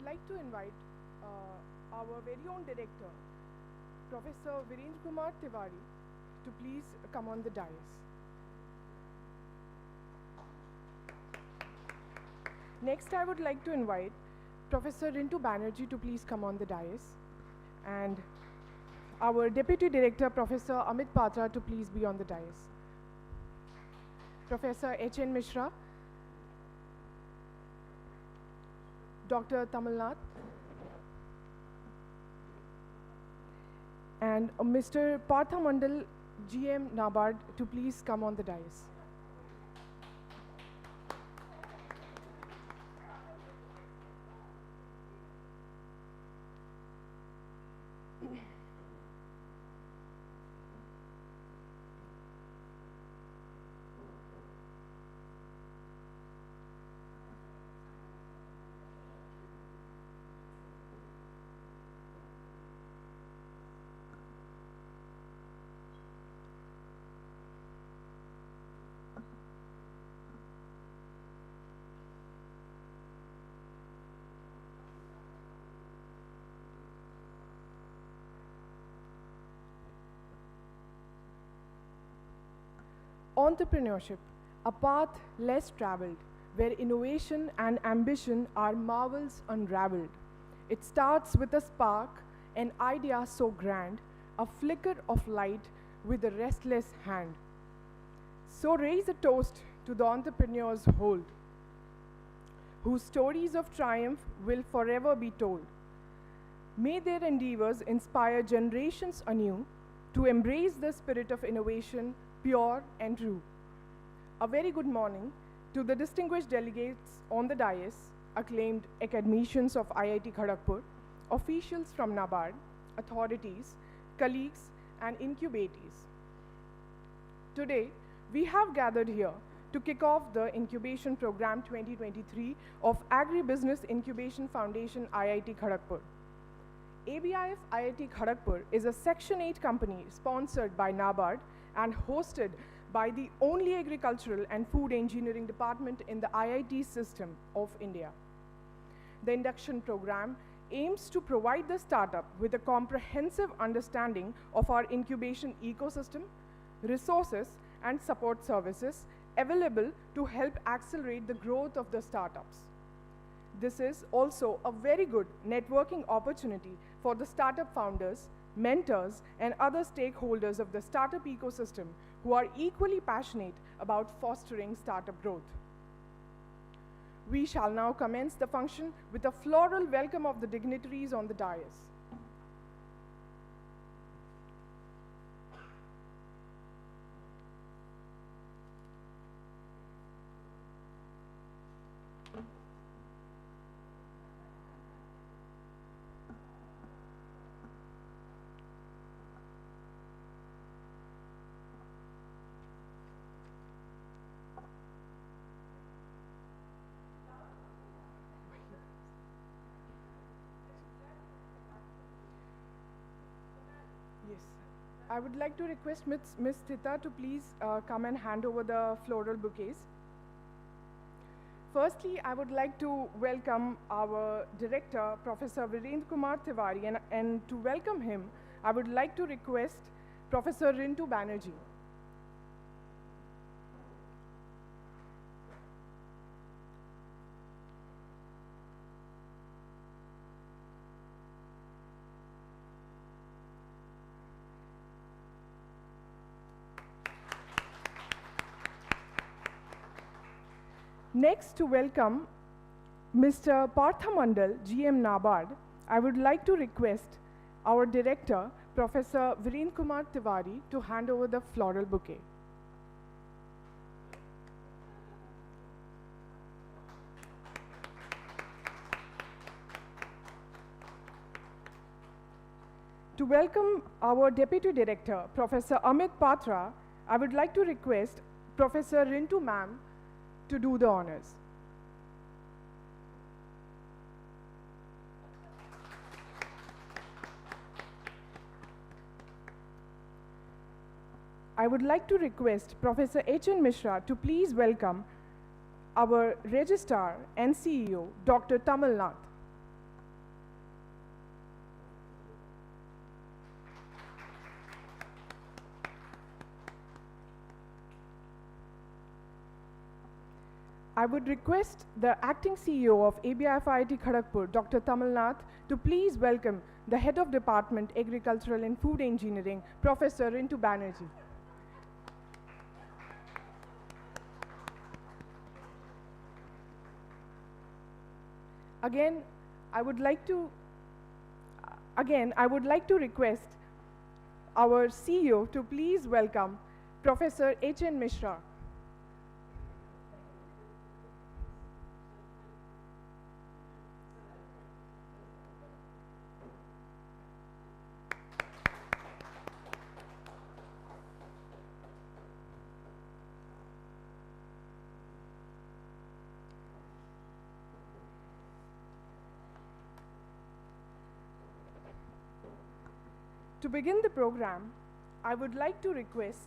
like to invite our very own director, Professor Virendra Kumar Tiwari, to please come on the dais. Next, I would like to invite Professor Rintu Banerjee to please come on the dais, and our Deputy Director, Professor Amit Patra, to please be on the dais. Professor H.N. Mishra, Dr. Tamalnath, and Mr. Partha Mandal, GM NABARD, to please come on the dais. Entrepreneurship, a path less traveled, where innovation and ambition are marvels unraveled. It starts with a spark, an idea so grand, a flicker of light with a restless hand. So raise a toast to the entrepreneurs whole, whose stories of triumph will forever be told. May their endeavors inspire generations anew to embrace the spirit of innovation, pure and true. A very good morning to the distinguished delegates on the dais, acclaimed academicians of IIT Kharagpur, officials from NABARD, authorities, colleagues, and incubatees. Today, we have gathered here to kick off the Incubation Program 2023 of Agri Business Incubation Foundation IIT Kharagpur. ABIF IIT Kharagpur is a Section 8 company sponsored by NABARD and hosted by the only agricultural and food engineering department in the IIT system of India. The Induction Program aims to provide the startup with a comprehensive understanding of our incubation ecosystem, resources, and support services available to help accelerate the growth of the startups. This is also a very good networking opportunity for the startup founders, mentors, and other stakeholders of the startup ecosystem who are equally passionate about fostering startup growth. We shall now commence the function with a floral welcome of the dignitaries on the dais. Yes, I would like to request Ms. Thita to please come and hand over the floral bouquets. Firstly, I would like to welcome our director, Professor Virendra Kumar Tiwari, and to welcome him, I would like to request Professor Rintu Banerjee. Next, to welcome Mr. Partha Mandal, GM NABARD, I would like to request our director, Professor Virendra Kumar Tiwari, to hand over the floral bouquet. To welcome our Deputy Director, Professor Amit Patra, I would like to request Professor Rintu ma'am to do the honors. I would like to request Professor H.N. Mishra to please welcome our Registrar and CEO, Dr. Tamal Nath. I would request the Acting CEO of ABIF IIT Kharagpur, Dr. Tamal Nath, to please welcome the Head of Department, Agricultural and Food Engineering, Professor Rintu Banerjee. Again, I would like to request our CEO to please welcome Professor H.N. Mishra. To begin the program, I would like to request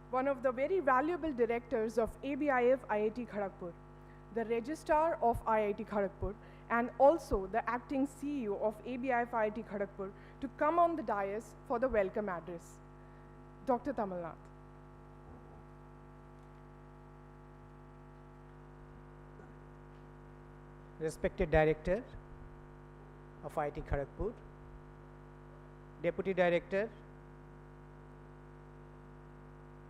one of the very valuable directors of ABIF IIT Kharagpur, the Registrar of IIT Kharagpur, and also the Acting CEO of ABIF IIT Kharagpur to come on the dais for the welcome address. Dr. Tamal Nath. Respected Director of IIT Kharagpur, Deputy Director,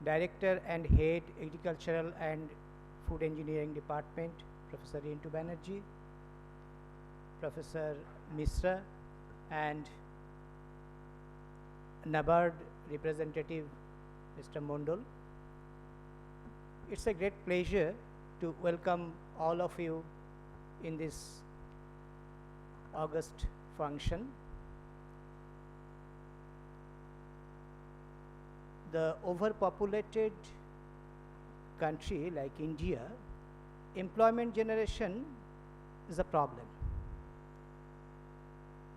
Director and Head Agricultural and Food Engineering Department, Professor Rintu Banerjee, Professor Mishra, and NABARD representative, Mr. Mondal. It's a great pleasure to welcome all of you in this August function. The overpopulated country like India, employment generation is a problem.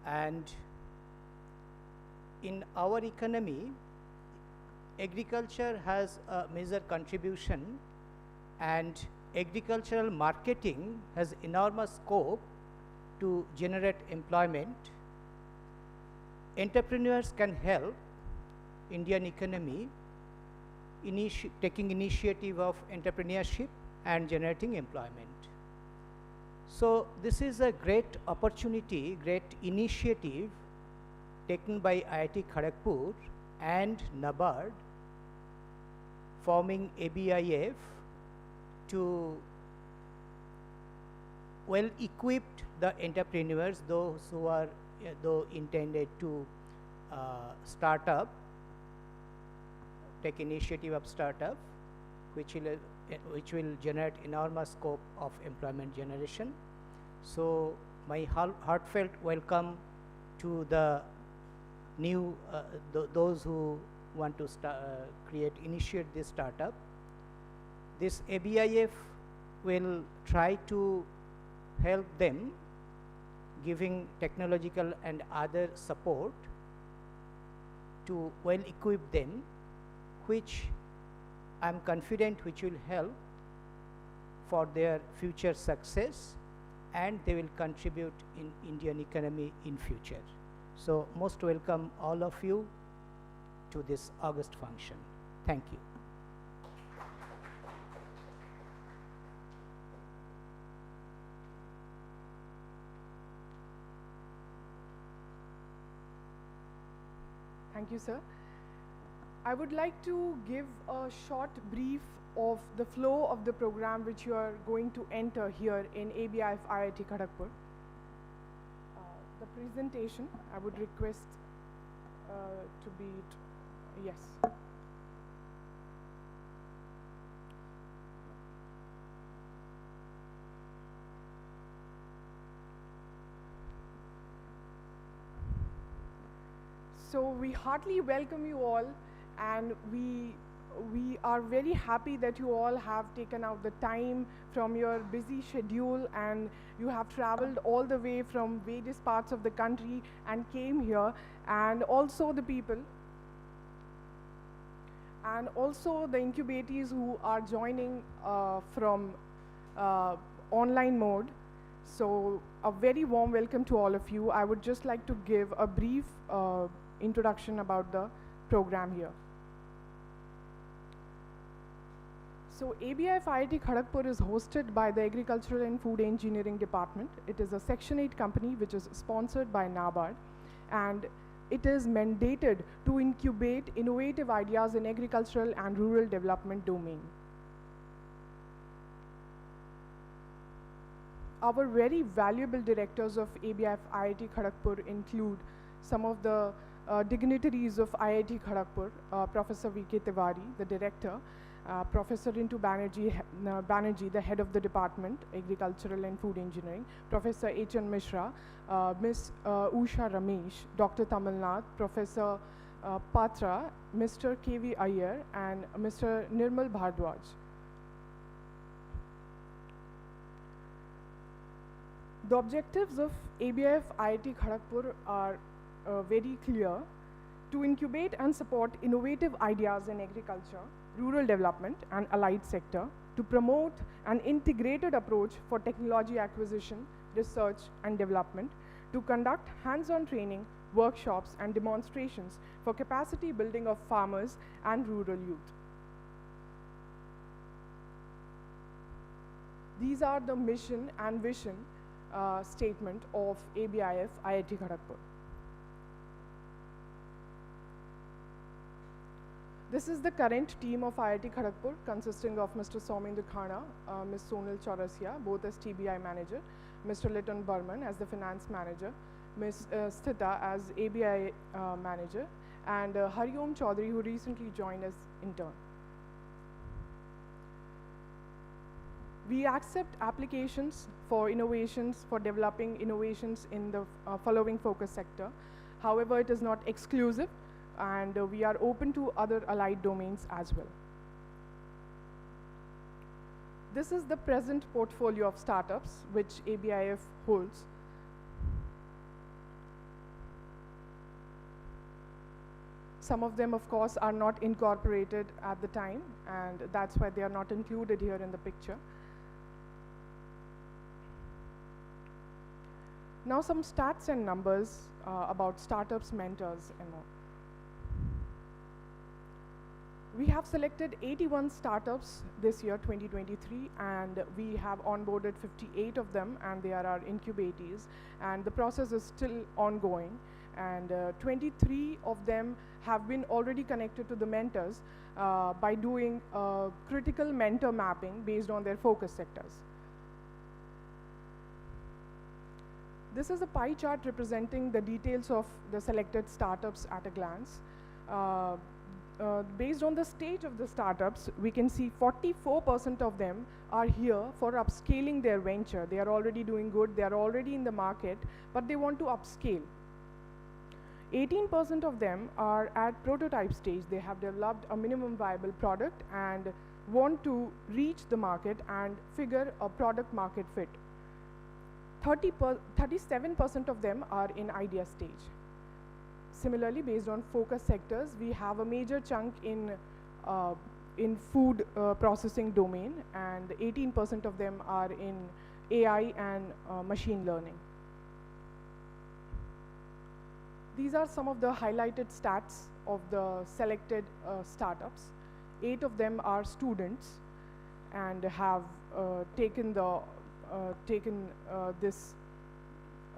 And in our economy, agriculture has a major contribution, and agricultural marketing has enormous scope to generate employment. Entrepreneurs can help Indian economy taking initiative of entrepreneurship and generating employment. So this is a great opportunity, great initiative taken by IIT Kharagpur and NABARD, forming ABIF to well equip the entrepreneurs, those who are intended to start up, take initiative of startup, which will generate enormous scope of employment generation. So my heartfelt welcome to the new those who want to initiate this startup. This ABIF will try to help them, giving technological and other support to well equip them, which I am confident which will help for their future success, and they will contribute in Indian economy in future. So most welcome all of you to this August function. Thank you. Thank you, sir. I would like to give a short brief of the flow of the program which you are going to enter here in ABIF IIT Kharagpur. The presentation, I would request to be, yes. So we heartily welcome you all, and we are very happy that you all have taken out the time from your busy schedule, and you have traveled all the way from various parts of the country and came here, and also the people, and also the incubatees who are joining from online mode. So a very warm welcome to all of you. I would just like to give a brief introduction about the program here. So ABIF IIT Kharagpur is hosted by the Agricultural and Food Engineering Department. It is a Section 8 company which is sponsored by NABARD, and it is mandated to incubate innovative ideas in agricultural and rural development domain. Our very valuable directors of ABIF IIT Kharagpur include some of the dignitaries of IIT Kharagpur, Professor V.K. Tiwari, the director, Professor Rintu Banerjee, the head of the department, Agricultural and Food Engineering, Professor H.N. Mishra, Ms. Usha Ramesh, Dr. Tamil Nath, Professor Patra, Mr. K.V. Iyer, and Mr. Nirmal Bhardwaj. The objectives of ABIF IIT Kharagpur are very clear: to incubate and support innovative ideas in agriculture, rural development and allied sector, to promote an integrated approach for technology acquisition, research and development, to conduct hands-on training, workshops and demonstrations for capacity building of farmers and rural youth. These are the mission and vision statement of ABIF IIT Kharagpur. This is the current team of IIT Kharagpur, consisting of Mr. Soumendra Khana, Ms. Sonal Chaurasia, both as TBI manager, Mr. Liton Burman as the finance manager, Ms. Sthita as ABI manager, and Hariom Chaudhary, who recently joined as intern. We accept applications for innovations, for developing innovations in the following focus sector. However, it is not exclusive, and we are open to other allied domains as well. This is the present portfolio of startups which ABIF holds. Some of them, of course, are not incorporated at the time, and that's why they are not included here in the picture. Now some stats and numbers about startups, mentors, and more. We have selected 81 startups this year, 2023, and we have onboarded 58 of them, and they are our incubatees, and the process is still ongoing, and 23 of them have been already connected to the mentors by doing critical mentor mapping based on their focus sectors. This is a pie chart representing the details of the selected startups at a glance. Based on the stage of the startups, we can see 44% of them are here for upscaling their venture. They are already doing good, they are already in the market, but they want to upscale. 18% of them are at prototype stage. They have developed a minimum viable product and want to reach the market and figure a product market fit. 37% of them are in idea stage. Similarly, based on focus sectors, we have a major chunk in food processing domain, and 18% of them are in AI and machine learning. These are some of the highlighted stats of the selected startups. 8 of them are students and have taken this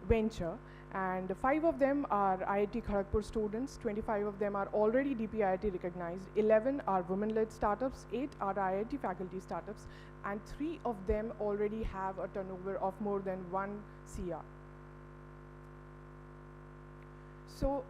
venture, and 5 of them are IIT Kharagpur students, 25 of them are already DPIIT recognized, 11 are women-led startups, 8 are IIT faculty startups, and 3 of them already have a turnover of more than 1 CR. So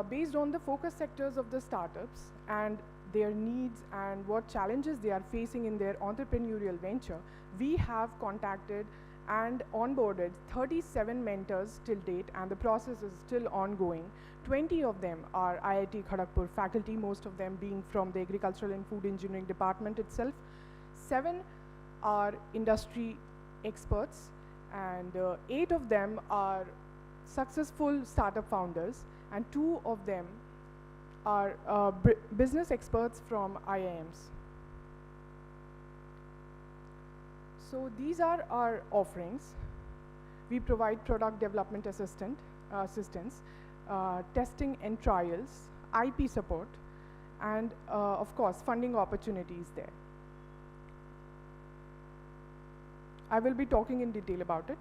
based on the focus sectors of the startups and their needs and what challenges they are facing in their entrepreneurial venture, we have contacted and onboarded 37 mentors till date, and the process is still ongoing. 20 of them are IIT Kharagpur faculty, most of them being from the Agricultural and Food Engineering department itself. 7 are industry experts, and 8 of them are successful startup founders, and 2 of them are business experts from IIMs. So these are our offerings. We provide product development assistance, testing and trials, IP support, and of course funding opportunities there. I will be talking in detail about it.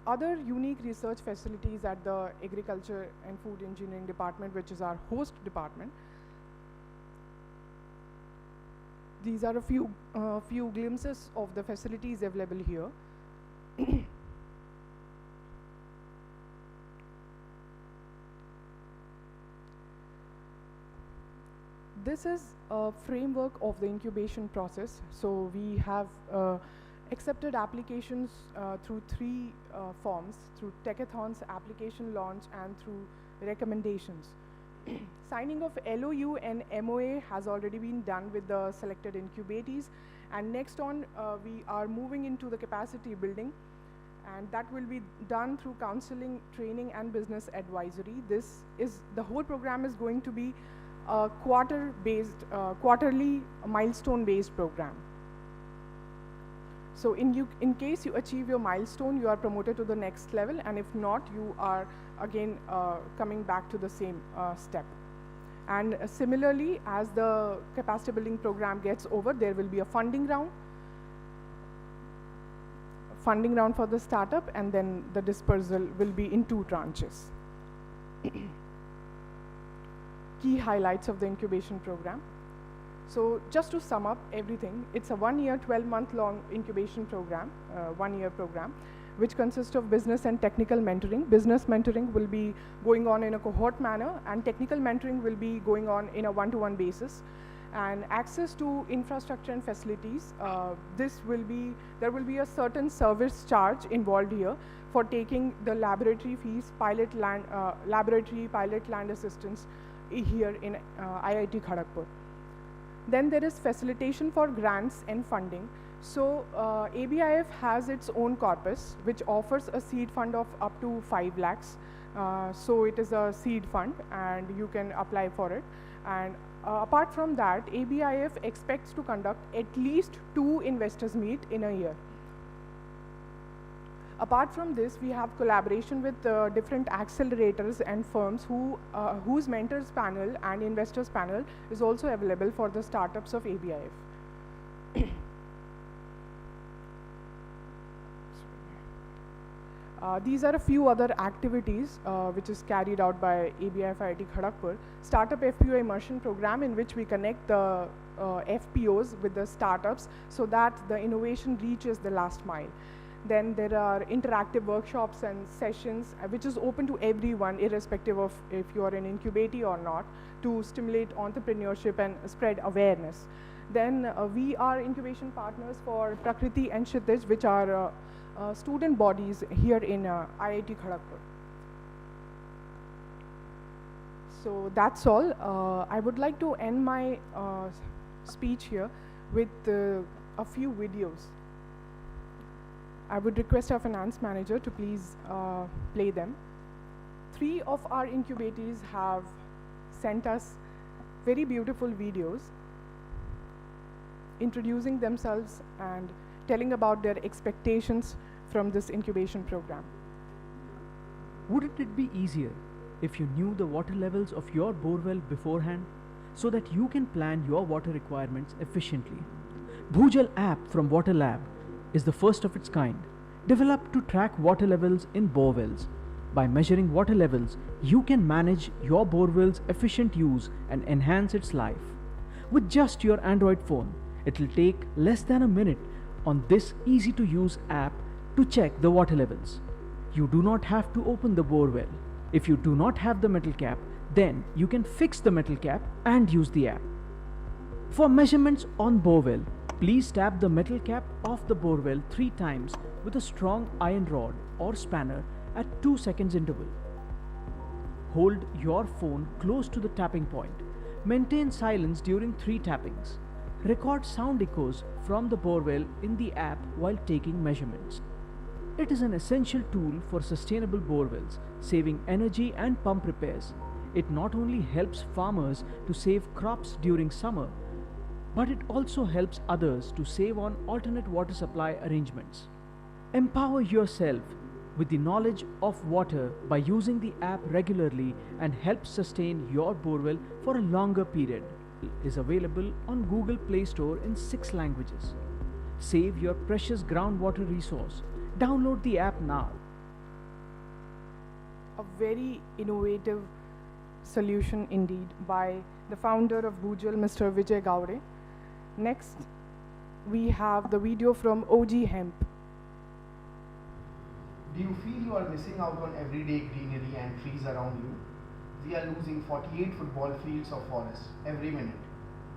Other unique research facilities at the Agriculture and Food Engineering Department, which is our host department. These are a few glimpses of the facilities available here. This is a framework of the incubation process. So we have accepted applications through three forms, through Techathons, application launch, and through recommendations. Signing of LOU and MOA has already been done with the selected incubatees, and next on we are moving into the capacity building, and that will be done through counseling, training, and business advisory. The whole program is going to be a quarterly milestone-based program. So in case you achieve your milestone, you are promoted to the next level, and if not, you are again coming back to the same step. And similarly, as the capacity building program gets over, there will be a funding round for the startup, and then the dispersal will be in 2 tranches. Key highlights of the incubation program. So just to sum up everything, it's a 1-year, 12-month long incubation program, 1-year program, which consists of business and technical mentoring. Business mentoring will be going on in a cohort manner, and technical mentoring will be going on in a 1-to-1 basis. And access to infrastructure and facilities, there will be a certain service charge involved here for taking the laboratory fees, laboratory pilot land assistance here in IIT Kharagpur. Then there is facilitation for grants and funding. So ABIF has its own corpus, which offers a seed fund of up to 5 lakhs. So it is a seed fund, and you can apply for it. And apart from that, ABIF expects to conduct at least 2 investors meet in a year. Apart from this, we have collaboration with different accelerators and firms whose mentors panel and investors panel is also available for the startups of ABIF. These are a few other activities which is carried out by ABIF IIT Kharagpur. Startup FPO immersion program, in which we connect the FPOs with the startups so that the innovation reaches the last mile. Then there are interactive workshops and sessions which is open to everyone, irrespective of if you are an incubatee or not, to stimulate entrepreneurship and spread awareness. Then we are incubation partners for Prakriti and Kshitij, which are student bodies here in IIT Kharagpur. So that's all. I would like to end my speech here with a few videos. I would request our finance manager to please play them. 3 of our incubatees have sent us very beautiful videos introducing themselves and telling about their expectations from this incubation program. Wouldn't it be easier if you knew the water levels of your borewell beforehand so that you can plan your water requirements efficiently? Bhujal app from Water Lab is the first of its kind, developed to track water levels in borewells. By measuring water levels, you can manage your borewell's efficient use and enhance its life. With just your Android phone, it will take less than a minute on this easy-to-use app to check the water levels. You do not have to open the borewell. If you do not have the metal cap, then you can fix the metal cap and use the app. For measurements on borewell, please tap the metal cap of the borewell 3 times with a strong iron rod or spanner at 2 seconds interval. Hold your phone close to the tapping point. Maintain silence during 3 tappings. Record sound echoes from the borewell in the app while taking measurements. It is an essential tool for sustainable borewells, saving energy and pump repairs. It not only helps farmers to save crops during summer, but it also helps others to save on alternate water supply arrangements. Empower yourself with the knowledge of water by using the app regularly and help sustain your borewell for a longer period. It is available on Google Play Store in 6 languages. Save your precious groundwater resource. Download the app now. A very innovative solution indeed by the founder of Bhujal, Mr. Vijay Gowde. Next, we have the video from OG Hemp. Do you feel you are missing out on everyday greenery and trees around you? We are losing 48 football fields of forest every minute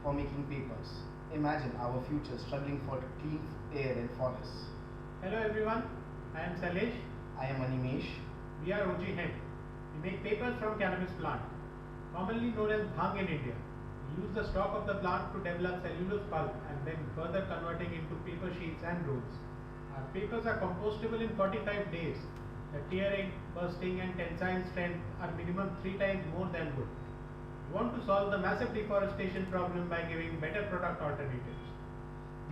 for making papers. Imagine our future struggling for clean air and forests. Hello everyone, I am Salesh. I am Animesh. We are OG Hemp. We make papers from cannabis plant, commonly known as bhang in India. We use the stalk of the plant to develop cellulose pulp and then further converting into paper sheets and rolls. Our papers are compostable in 45 days. The tearing, bursting and tensile strength are minimum 3 times more than wood. We want to solve the massive deforestation problem by giving better product alternatives.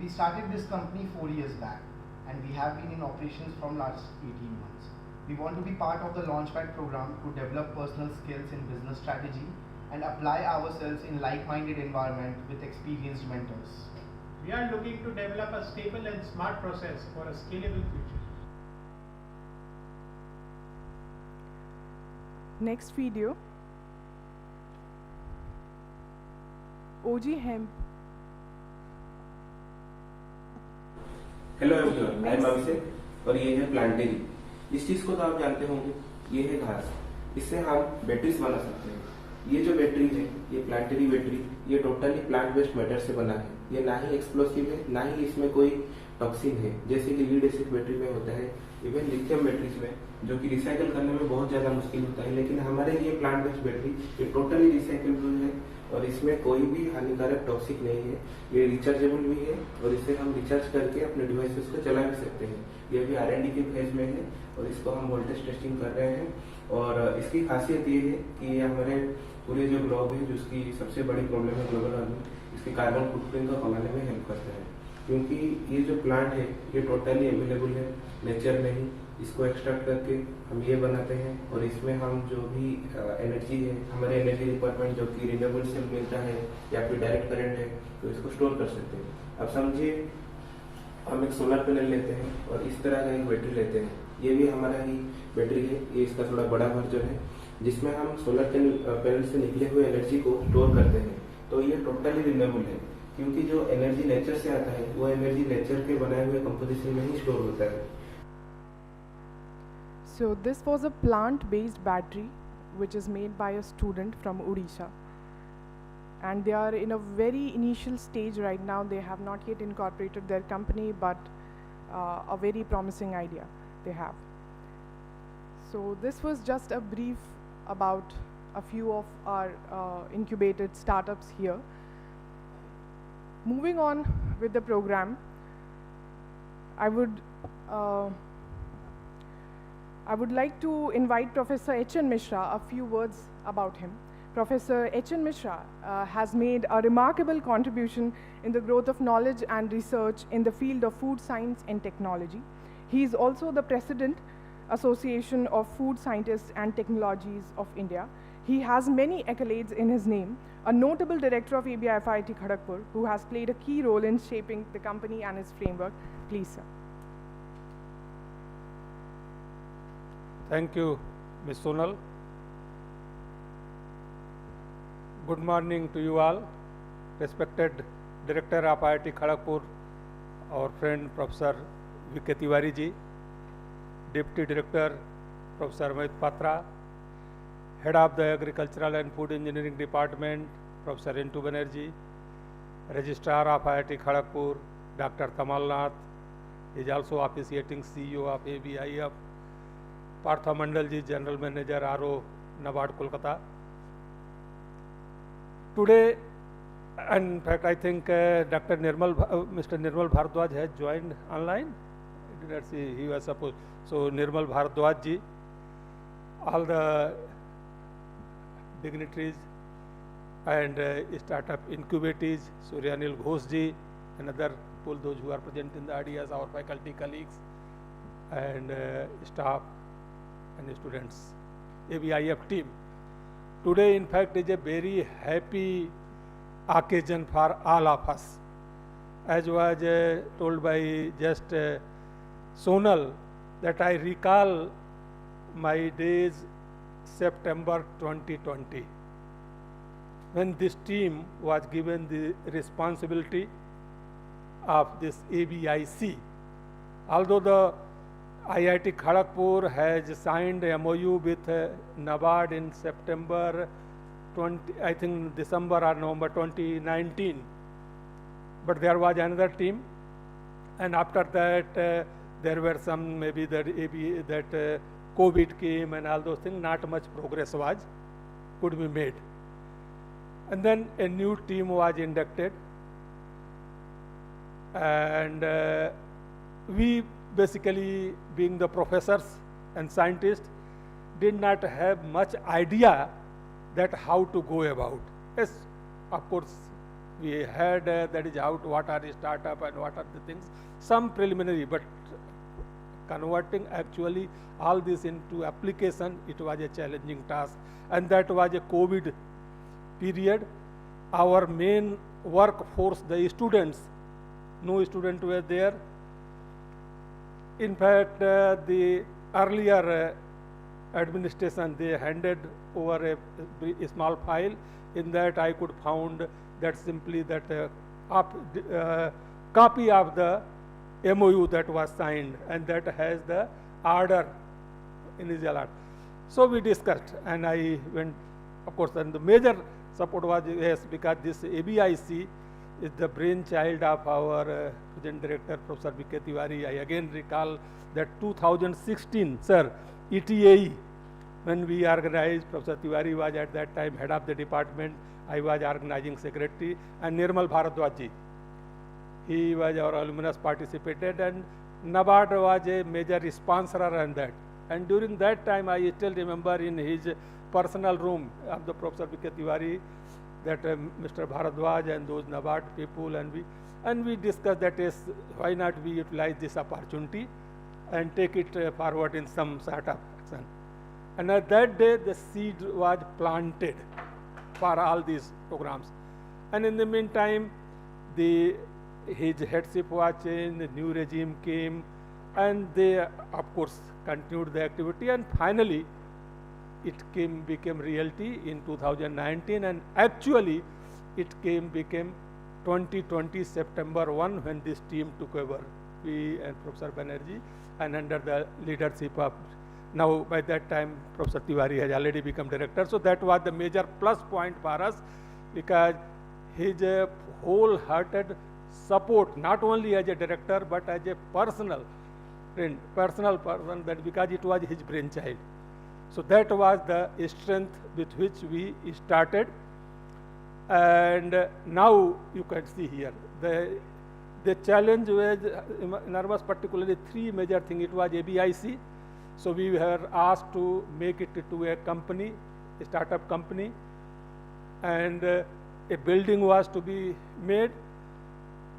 We started this company 4 years back and we have been in operations from last 18 months. We want to be part of the Launchpad program to develop personal skills in business strategy and apply ourselves in like-minded environment with experienced mentors. We are looking to develop a stable and smart process for a scalable future. Next video, OG Hemp. Hello everyone, I am Abhishek और ये है प्लांटेरी। इस चीज को तो आप जानते होंगे, ये है घास। इससे हम बैटरीज बना सकते हैं। ये जो बैटरी है, ये प्लांटेरी बैटरी, ये टोटली प्लांट बेस्ड मैटर से बना है। ये ना ही एक्सप्लोसिव है, ना ही इसमें कोई टॉक्सिन है, जैसे कि लीड एसिड बैटरी में होता है, इवन लिथियम बैटरीज में, जो कि रिसाइकल करने में बहुत ज्यादा मुश्किल होता है। लेकिन हमारे ये प्लांट बेस्ड बैटरी ये टोटली रिसाइकलेबल है और इसमें कोई भी हानिकारक टॉक्सिक नहीं है। ये रिचार्जेबल भी है और इसे हम रिचार्ज करके अपने डिवाइसेस को चला भी सकते हैं। ये भी R&D के फेज में है और इसको हम वोल्टेज टेस्टिंग कर रहे हैं। और इसकी खासियत ये है कि ये हमारे पूरे जो ग्लोब है, जिसकी सबसे बड़ी प्रॉब्लम है ग्लोबल वार्मिंग, इसके कार्बन फुटप्रिंट को कमाने में हेल्प करता है। क्योंकि ये जो प्लांट है ये टोटली अवेलेबल है नेचर में ही। इसको एक्सट्रैक्ट करके हम ये बनाते हैं और इसमें हम जो भी एनर्जी है, हमारे एनर्जी रिक्वायरमेंट जो कि रिन्यूएबल से मिलता है या फिर डायरेक्ट करंट है, तो इसको स्टोर कर सकते हैं। अब समझिए हम एक सोलर पैनल लेते हैं और इस तरह का एक बैटरी लेते हैं। ये भी हमारा ही बैटरी है, ये इसका थोड़ा बड़ा वर्जन है, जिसमें हम सोलर पैनल से निकले हुए एनर्जी को स्टोर करते हैं। तो ये टोटली रिन्यूएबल है, क्योंकि जो एनर्जी नेचर से आता है वो एनर्जी नेचर के बनाए हुए कंपोजिशन में ही स्टोर होता है। So this was a plant-based battery which is made by a student from Odisha, and they are in a very initial stage right now. They have not yet incorporated their company, but a very promising idea they have. So this was just a brief about a few of our incubated startups here. Moving on with the program, I would like to invite Professor H.N. Mishra a few words about him. Professor H.N. Mishra has made a remarkable contribution in the growth of knowledge and research in the field of food science and technology. He is also the President, Association of Food Scientists and Technologies of India. He has many accolades in his name, a notable director of ABIF IIT Kharagpur, who has played a key role in shaping the company and its framework. Please, sir. Thank you, Ms. Sonal. Good morning to you all. Respected Director of IIT Kharagpur, our friend Professor V.K. Tiwari ji, Deputy Director Professor Amit Patra, Head of the Agricultural and Food Engineering Department, Professor Intu Banerjee, Registrar of IIT Kharagpur, Dr. Kamal Nath, is also officiating CEO of ABIF. Partha Mandal ji, General Manager, RO, NABARD, Kolkata. Today, in fact, I think Mr. Nirmal Bharadwaj has joined online. I did not see, he was supposed. So, Nirmal Bharadwaj ji, all the dignitaries, and startup Incubate, Suryanil Ghoshji, another people, those who are present in the ideas, our faculty colleagues, and staff and students, ABIF team. Today, in fact, is a very happy occasion for all of us. As was told by just Sonal, that I recall my days September 2020, when this team was given the responsibility of this ABIC. Although the IIT Kharagpur has signed a MOU with NABARD in September 20, I think December or November 2019, but there was another team, and after that there were some, maybe that COVID came and all those things, not much progress could be made. And then a new team was inducted, and we basically, being the professors and scientists, did not have much idea that how to go about. Yes, of course, we had that is out, what are the startup and what are the things, some preliminary, but converting actually all this into application, it was a challenging task, and that was a COVID period. Our main workforce, the students, no student were there. In fact, the earlier administration, they handed over a small file. In that I could found that simply that copy of the MOU that was signed, and that has the order, initial order. So we discussed, and I went, of course, and the major support was, yes, because this ABIC is the brainchild of our present director, Professor V.K. Tiwari. I again recall that 2016, sir, ETAE, when we organized, Professor Tiwari was at that time head of the department, I was organizing secretary, and Nirmal Bharadwaj, he was our alumnus participated, and NABARD was a major sponsor on that. And during that time, I still remember in his personal room of the Professor V.K. Tiwari, that Mr. Bharadwaj and those NABARD people, and we discussed that is, why not we utilize this opportunity and take it forward in some sort of action. And at that day, the seed was planted for all these programs. And in the meantime, his headship was changed, the new regime came, and they, of course, continued the activity, and finally, it became reality in 2019, and actually it became 2020 September 1 when this team took over, we and Professor Banerjee, and under the leadership of, now by that time Professor Tiwari has already become director. So that was the major plus point for us, because his wholehearted support, not only as a director but as a personal friend, personal person, that because it was his brainchild. So that was the strength with which we started, and now you can see here the challenge was enormous, particularly three major things. It was ABIC, so we were asked to make it to a company, a startup company, and a building was to be made,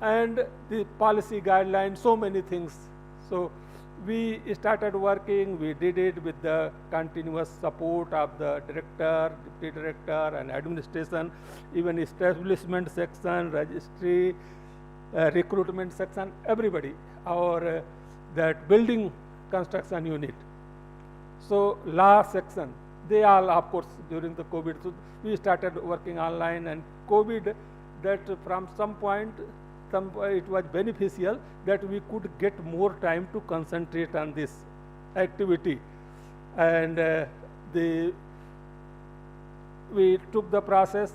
and the policy guidelines, so many things. So we started working, we did it with the continuous support of the director, deputy director, and administration, even establishment section, registry, recruitment section, everybody, our that building construction unit. So last section, they all, of course, during the COVID, so we started working online, and COVID, that from some point, it was beneficial that we could get more time to concentrate on this activity, and we took the process,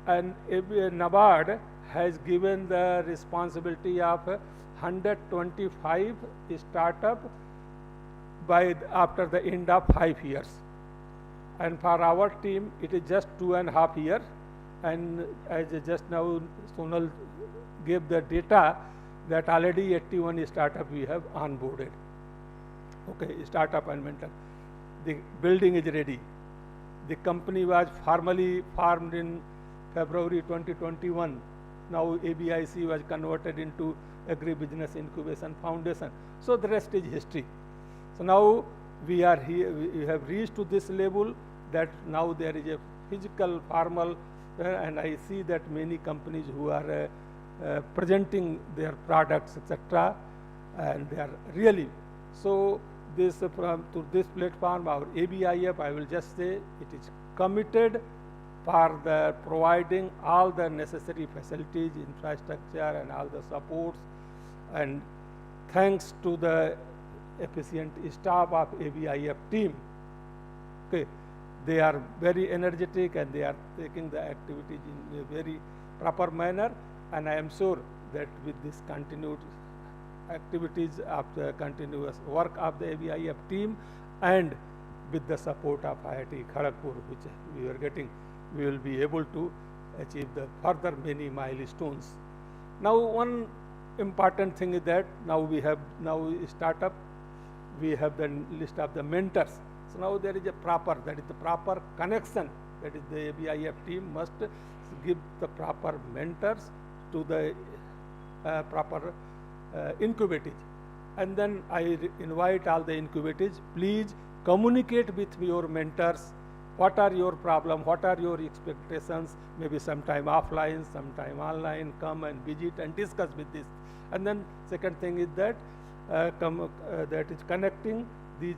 and NABARD has given the responsibility of 125 startup after the end of 5 years, and for our team it is just 2.5 years, and as just now Sonal gave the data that already 81 startup we have onboarded. Okay, startup and mentor. The building is ready. The company was formally formed in February 2021, now ABIC was converted into Agri Business Incubation Foundation. So the rest is history. So now we are here, we have reached to this level that now there is a physical, formal, and I see that many companies who are presenting their products, etc., and they are really, so this to this platform, our ABIF, I will just say it is committed for the providing all the necessary facilities, infrastructure and all the supports, and thanks to the efficient staff of ABIF team. Okay, they are very energetic and they are taking the activities in a very proper manner, and I am sure that with this continued activities of the continuous work of the ABIF team and with the support of IIT Kharagpur, which we are getting, we will be able to achieve the further many milestones. Now one important thing is that now we have startup, we have the list of the mentors. So now there is a proper, that is the proper connection, that is the ABIF team must give the proper mentors to the proper incubators. And then I invite all the incubators, please communicate with your mentors. What are your problems? What are your expectations? Maybe sometime offline, sometime online, come and visit and discuss with this. And then second thing is that that is connecting these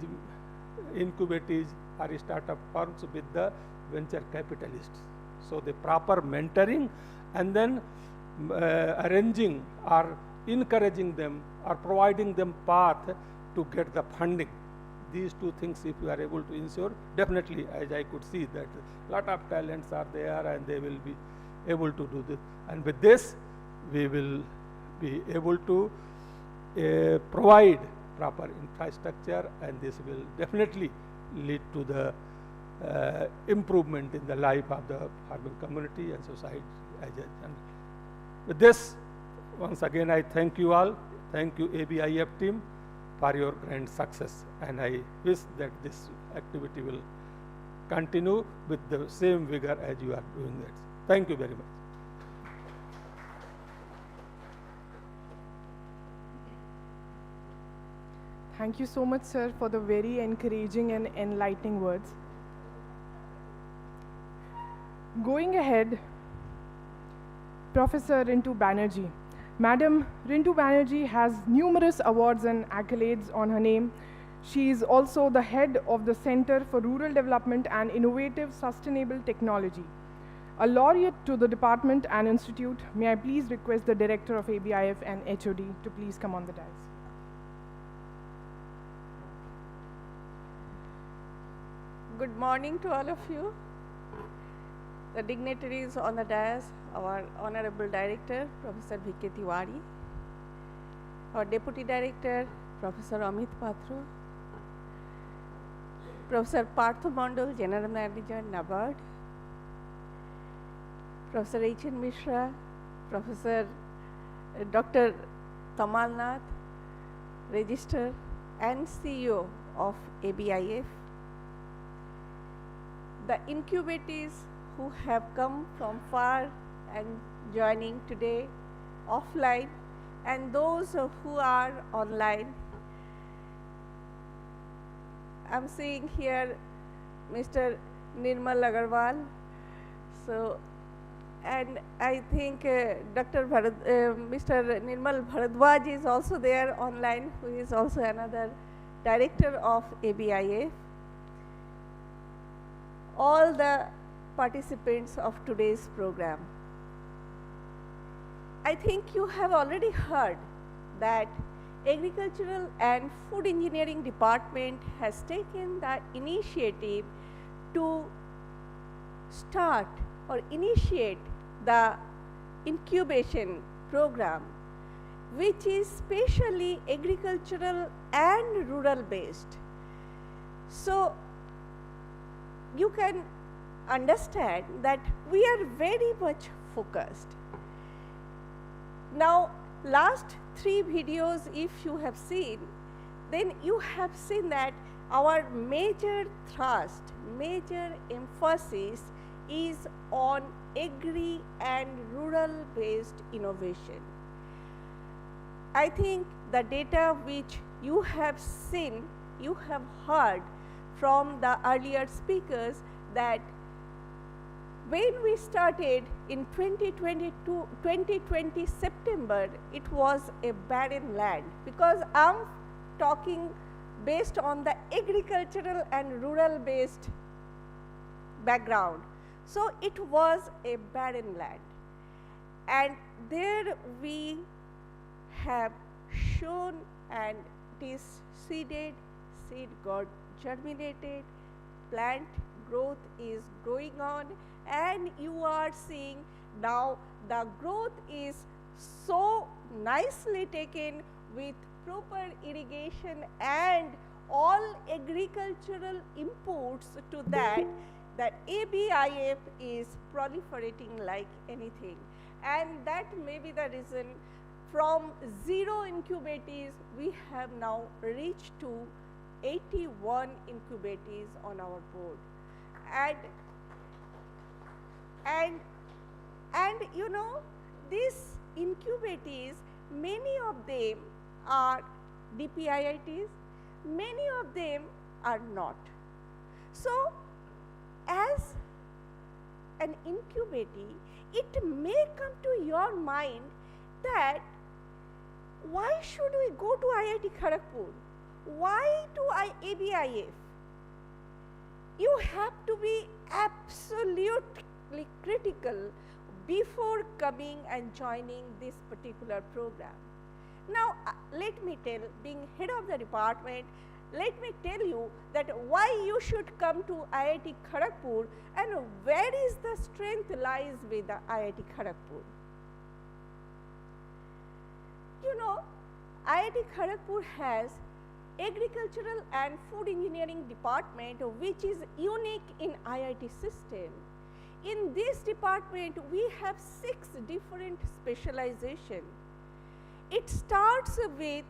incubators or startup firms with the venture capitalists. So the proper mentoring and then arranging or encouraging them or providing them path to get the funding. These two things, if you are able to ensure, definitely, as I could see that a lot of talents are there and they will be able to do this. And with this, we will be able to provide proper infrastructure, and this will definitely lead to the improvement in the life of the farming community and society as a general. With this, once again, I thank you all. Thank you, ABIF team, for your grand success, and I wish that this activity will continue with the same vigor as you are doing that. Thank you very much. Thank you so much, sir, for the very encouraging and enlightening words. Going ahead, Professor Rintu Banerjee. Madam Rintu Banerjee has numerous awards and accolades on her name. She is also the head of the Center for Rural Development and Innovative Sustainable Technology. A laureate to the department and institute, may I please request the Director of ABIF and HOD to please come on the dais. Good morning to all of you. The dignitaries on the dais, our Honorable Director, Professor V.K. Tiwari, our Deputy Director, Professor Amit Patro, Professor Partho Mondal, General Manager, NABARD, Professor H.N. Mishra, Professor Dr. Tamal Nath, Registrar and CEO of ABIF, the incubators who have come from far and joining today offline, and those who are online. I'm seeing here Mr. Nirmal Agarwal. So, and I think Mr. Nirmal Bharadwaj is also there online, who is also another director of ABIF. All the participants of today's program. I think you have already heard that Agricultural and Food Engineering Department has taken the initiative to start or initiate the incubation program, which is specially agricultural and rural based. So you can understand that we are very much focused. Now, last 3 videos, if you have seen, then you have seen that our major thrust, major emphasis is on agri and rural based innovation. I think the data which you have seen, you have heard from the earlier speakers, that when we started in 2020 September, it was a barren land, because I am talking based on the agricultural and rural based background. So it was a barren land, and there we have shown, and it is seeded, seed got germinated, plant growth is going on, and you are seeing now the growth is so nicely taken with proper irrigation and all agricultural inputs to that. The ABIF is proliferating like anything, and that may be the reason from 0 incubatees we have now reached to 81 incubatees on our board. And you know, these incubatees, many of them are DPIITs, many of them are not. So as an incubatee, it may come to your mind that why should we go to IIT Kharagpur? Why to ABIF? You have to be absolutely critical before coming and joining this particular program. Now, let me tell, being head of the department, let me tell you that why you should come to IIT Kharagpur and where is the strength lies with the IIT Kharagpur. You know, IIT Kharagpur has agricultural and food engineering department, which is unique in IIT system. In this department, we have 6 different specializations. It starts with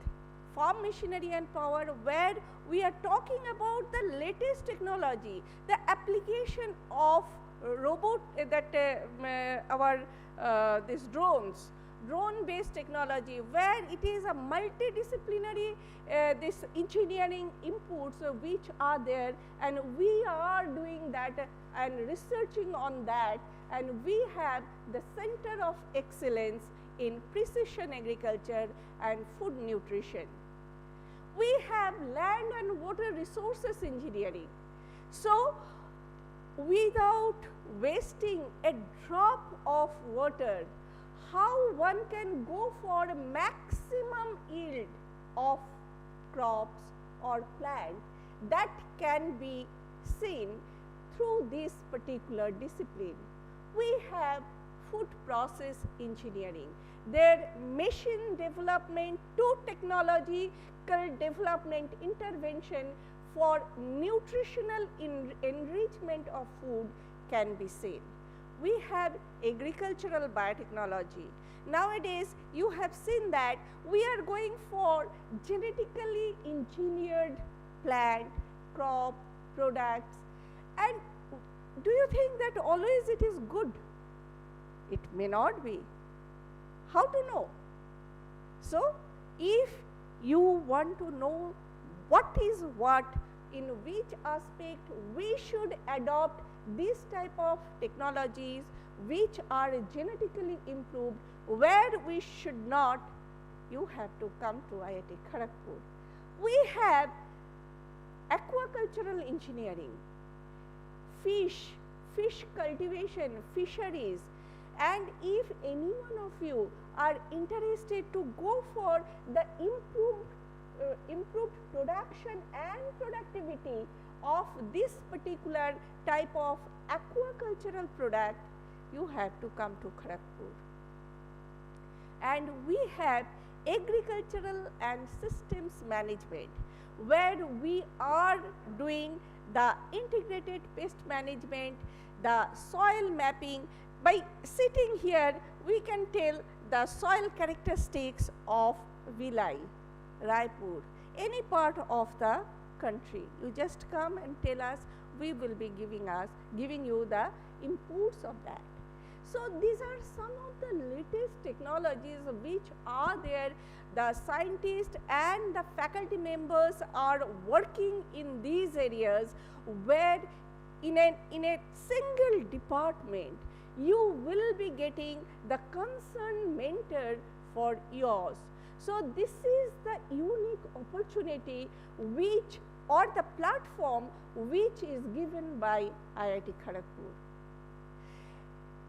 farm machinery and power, where we are talking about the latest technology, the application of robot these drones, drone-based technology, where it is a multidisciplinary this engineering inputs which are there, and we are doing that and researching on that, and we have the Center of Excellence in Precision Agriculture and Food Nutrition. We have land and water resources engineering. So without wasting a drop of water, how one can go for a maximum yield of crops or plant, that can be seen through this particular discipline. We have food process engineering, their machine development to technological development intervention for nutritional enrichment of food can be seen. We have agricultural biotechnology. Nowadays, you have seen that we are going for genetically engineered plant, crop, products, and do you think that always it is good? It may not be. How to know? So, if you want to know what is what, in which aspect we should adopt these type of technologies which are genetically improved, where we should not, you have to come to IIT Kharagpur. We have aquacultural engineering, fish cultivation, fisheries, and if any one of you are interested to go for the improved production and productivity of this particular type of aquacultural product, you have to come to Kharagpur. And we have agricultural and systems management, where we are doing the integrated pest management, the soil mapping. By sitting here, we can tell the soil characteristics of Vilai, Raipur, any part of the country. You just come and tell us, we will be giving you the inputs of that. So these are some of the latest technologies which are there. The scientists and the faculty members are working in these areas, where in a single department you will be getting the concerned mentor for yours. So this is the unique opportunity which, or the platform which is given by IIT Kharagpur.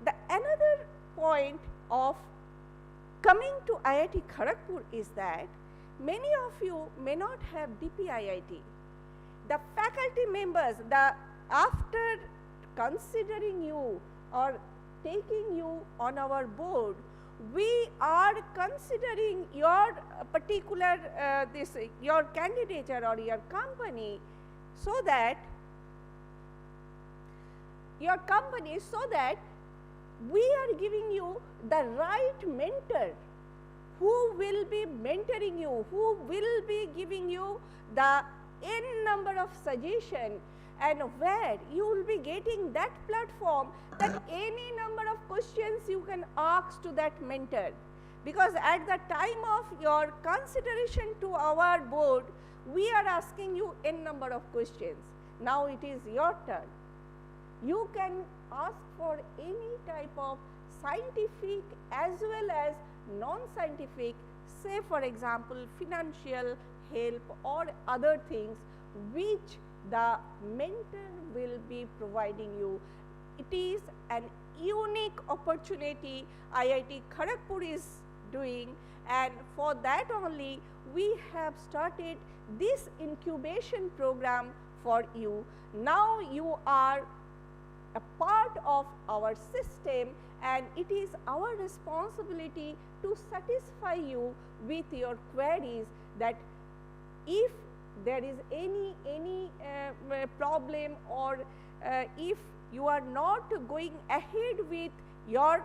The another point of coming to IIT Kharagpur is that many of you may not have DPIIT. The faculty members, after considering you or taking you on our board, we are considering your particular your candidature or your company, so that we are giving you the right mentor who will be mentoring you, who will be giving you the n number of suggestions, and where you will be getting that platform that any number of questions you can ask to that mentor. Because at the time of your consideration to our board, we are asking you n number of questions. Now it is your turn. You can ask for any type of scientific as well as non-scientific, say for example financial help or other things which the mentor will be providing you. It is an unique opportunity IIT Kharagpur is doing, and for that only we have started this incubation program for you. Now you are a part of our system, and it is our responsibility to satisfy you with your queries, that if there is any problem, or if you are not going ahead with your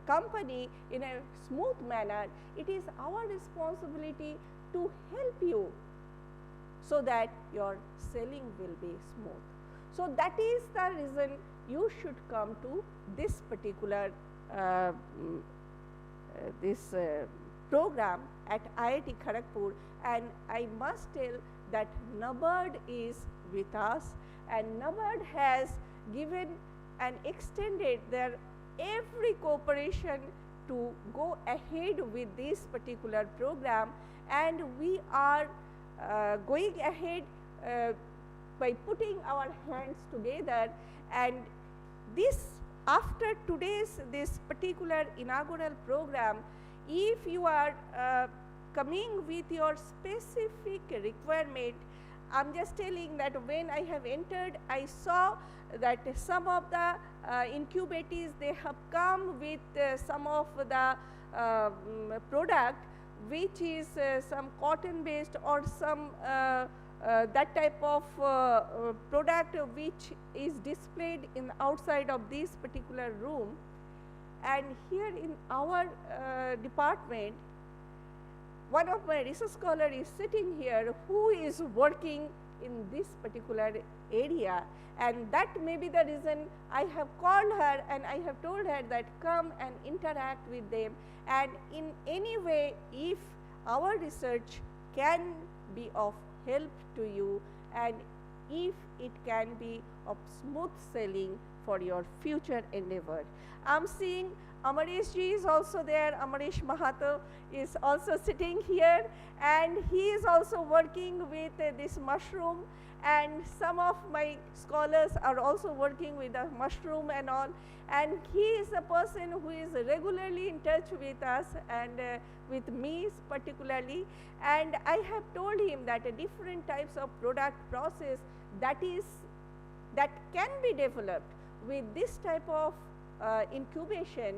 company in a smooth manner, it is our responsibility to help you so that your selling will be smooth. So that is the reason you should come to this particular program at IIT Kharagpur. And I must tell that NABARD is with us, and NABARD has given and extended their every cooperation to go ahead with this particular program, and we are going ahead by putting our hands together. And this, after today's this particular inaugural program, if you are coming with your specific requirement, I'm just telling that when I have entered, I saw that some of the incubators, they have come with some of the product which is some cotton based or some that type of product which is displayed in outside of this particular room. And here in our department, one of my research scholars is sitting here who is working in this particular area, and that may be the reason I have called her and I have told her that come and interact with them, and in any way if our research can be of help to you, and if it can be of smooth sailing for your future endeavor. I'm seeing Amaresh ji is also there. Amaresh Mahato is also sitting here, and he is also working with this mushroom, and some of my scholars are also working with the mushroom and all, and he is a person who is regularly in touch with us and with me particularly, and I have told him that different types of product process that can be developed with this type of incubation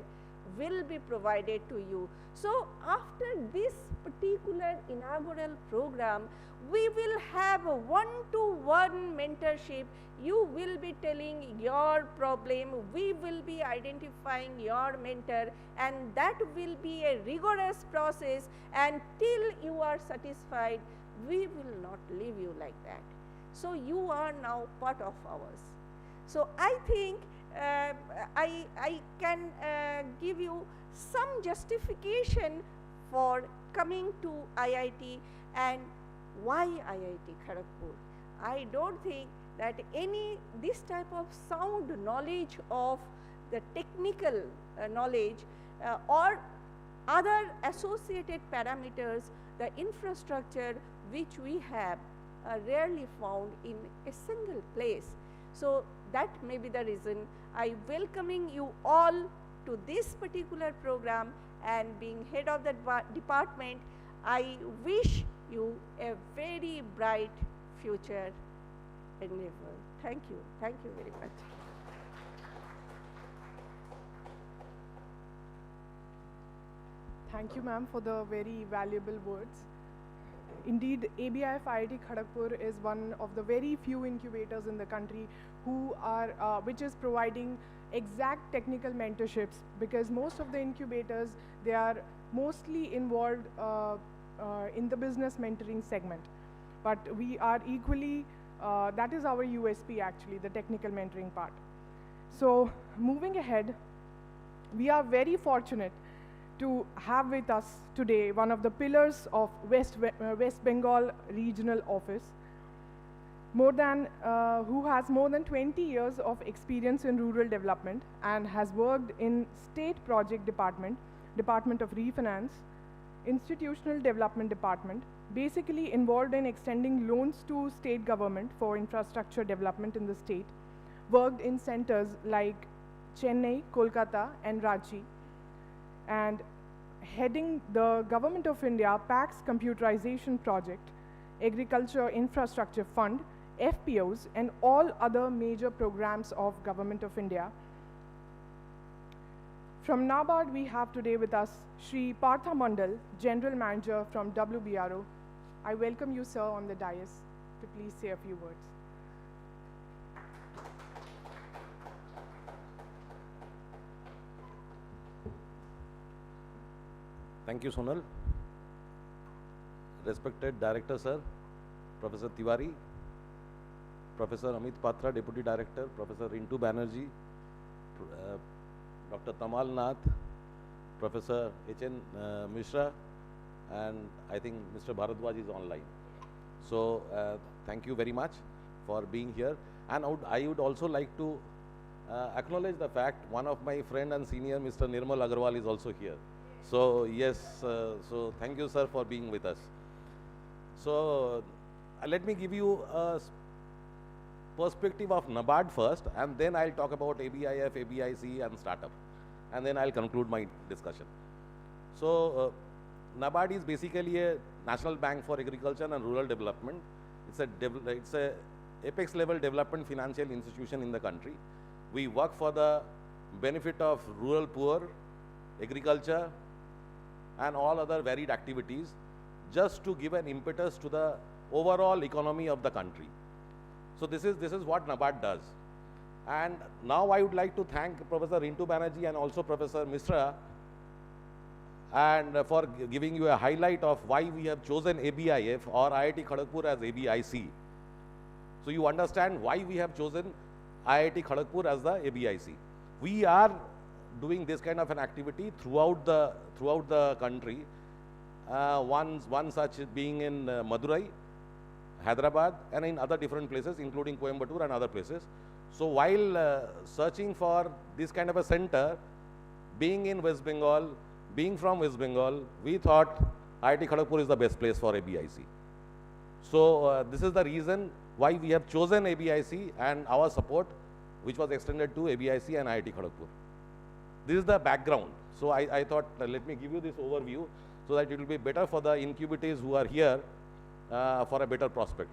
will be provided to you. So after this particular inaugural program, we will have a one-to-one mentorship. You will be telling your problem, we will be identifying your mentor, and that will be a rigorous process, and till you are satisfied, we will not leave you like that. So you are now part of ours. So I think I can give you some justification for coming to IIT and why IIT Kharagpur. I don't think that this type of sound knowledge of the technical knowledge or other associated parameters, the infrastructure which we have are rarely found in a single place. So that may be the reason I welcoming you all to this particular program, and being head of the department, I wish you a very bright future endeavor. Thank you very much. Thank you, ma'am, for the very valuable words. Indeed, ABIF IIT Kharagpur is one of the very few incubators in the country which is providing exact technical mentorships, because most of the incubators, they are mostly involved in the business mentoring segment. But we are equally, that is our USP actually, the technical mentoring part. So moving ahead, we are very fortunate to have with us today one of the pillars of West Bengal Regional Office, who has more than 20 years of experience in rural development and has worked in State Project Department, Department of Refinance, Institutional Development Department, basically involved in extending loans to state government for infrastructure development in the state, worked in centers like Chennai, Kolkata and Ranchi, and heading the Government of India PAC's computerization project, Agriculture Infrastructure Fund, FPOs, and all other major programs of Government of India. From NABARD, we have today with us Shri Partha Mandal, General Manager from WBRO. I welcome you, sir, on the dais to please say a few words. Thank you, Sonal. Respected Director, sir, Professor Tiwari, Professor Amit Patra, Deputy Director, Professor Rintu Banerjee, Dr. Tamal Nath, Professor H.N. Mishra, and I think Mr. Bharadwaj is online. So, thank you very much for being here. And I would also like to acknowledge the fact one of my friend and senior, Mr. Nirmal Agarwal, is also here. So, yes, so thank you, sir, for being with us. So, let me give you a perspective of NABARD first, and then I'll talk about ABIF, ABIC and startup, and then I'll conclude my discussion. So, NABARD is basically a National Bank for Agriculture and Rural Development. It's a apex level development financial institution in the country. We work for the benefit of rural poor, agriculture, and all other varied activities, just to give an impetus to the overall economy of the country. So this is what NABARD does. And now I would like to thank Professor Rintu Banerjee and also Professor Mishra and for giving you a highlight of why we have chosen ABIF or IIT Kharagpur as ABIC. So you understand why we have chosen IIT Kharagpur as the ABIC. We are doing this kind of an activity throughout the country. One such being in Madurai, Hyderabad, and in other different places, including Coimbatore and other places. So while searching for this kind of a center, being in West Bengal, being from West Bengal, we thought IIT Kharagpur is the best place for ABIC. So this is the reason why we have chosen ABIC and our support, which was extended to ABIC and IIT Kharagpur. This is the background. So I thought, let me give you this overview so that it will be better for the incubatees who are here for a better prospect.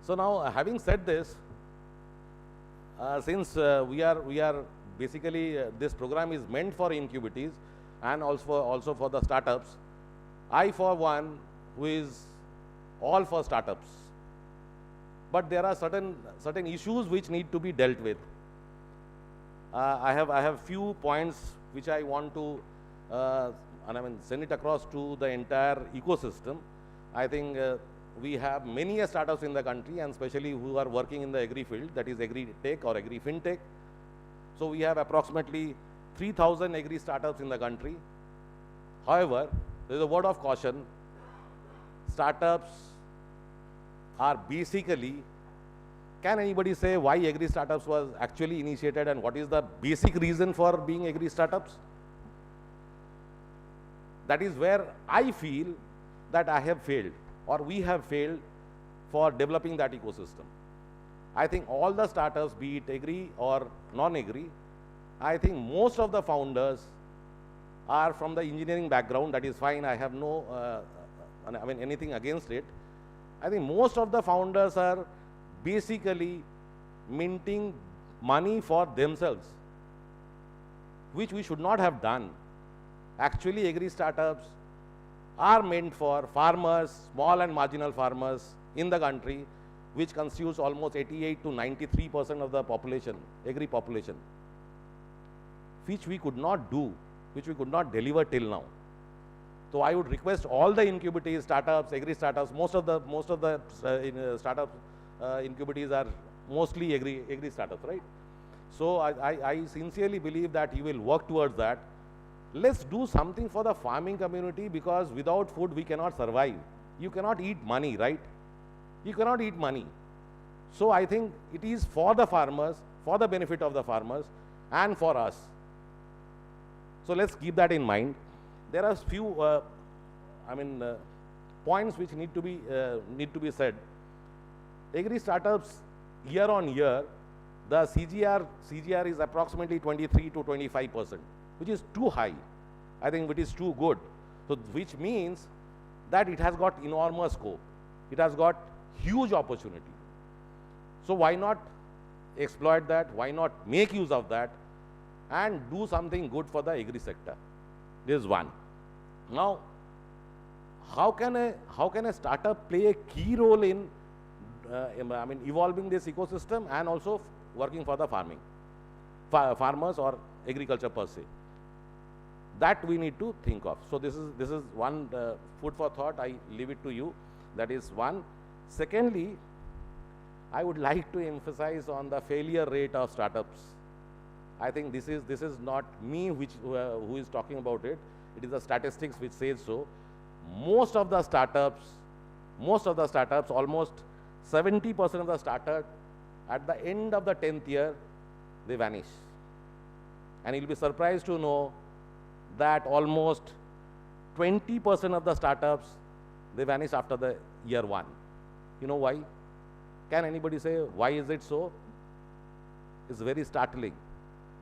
So now, having said this, since we are basically, this program is meant for incubatees and also for the startups, I for one, who is all for startups. But there are certain issues which need to be dealt with. I have few points which I want to send it across to the entire ecosystem. I think we have many startups in the country, and especially who are working in the agri field, that is agri tech or agri fintech, So we have approximately 3,000 agri startups in the country. However, there is a word of caution. Startups are basically, can anybody say why agri startups was actually initiated and what is the basic reason for being agri startups? That is where I feel that I have failed, or we have failed for developing that ecosystem. I think all the startups, be it agri or non-agri, I think most of the founders are from the engineering background. That is fine. I have no, anything against it. I think most of the founders are basically minting money for themselves, which we should not have done. Actually, agri startups are meant for farmers, small and marginal farmers in the country, which constitutes almost 88 to 93% of the population, agri population, which we could not do, which we could not deliver till now. So I would request all the incubatees, startups, agri startups, most of the startup incubatees are mostly agri startups, right? So I sincerely believe that you will work towards that. Let's do something for the farming community, because without food we cannot survive. You cannot eat money, right? You cannot eat money. So I think it is for the farmers, for the benefit of the farmers and for us. So let's keep that in mind. There are few points which need to be said. Agri startups, year on year, the CGR is approximately 23 to 25%, which is too high. I think it is too good. So which means that it has got enormous scope. It has got huge opportunity. So why not exploit that? Why not make use of that and do something good for the agri sector? This is one. Now, how can a startup play a key role in evolving this ecosystem and also working for the farmers or agriculture per se? That we need to think of. So this is one food for thought. I leave it to you. That is one. Secondly, I would like to emphasize on the failure rate of startups. I think this is not me who is talking about it. It is the statistics which says so. Most of the startups, almost 70% of the startups, at the end of the 10th year, they vanish. And you'll be surprised to know that almost 20% of the startups, they vanish after the year one. You know why? Can anybody say why is it so? It's very startling.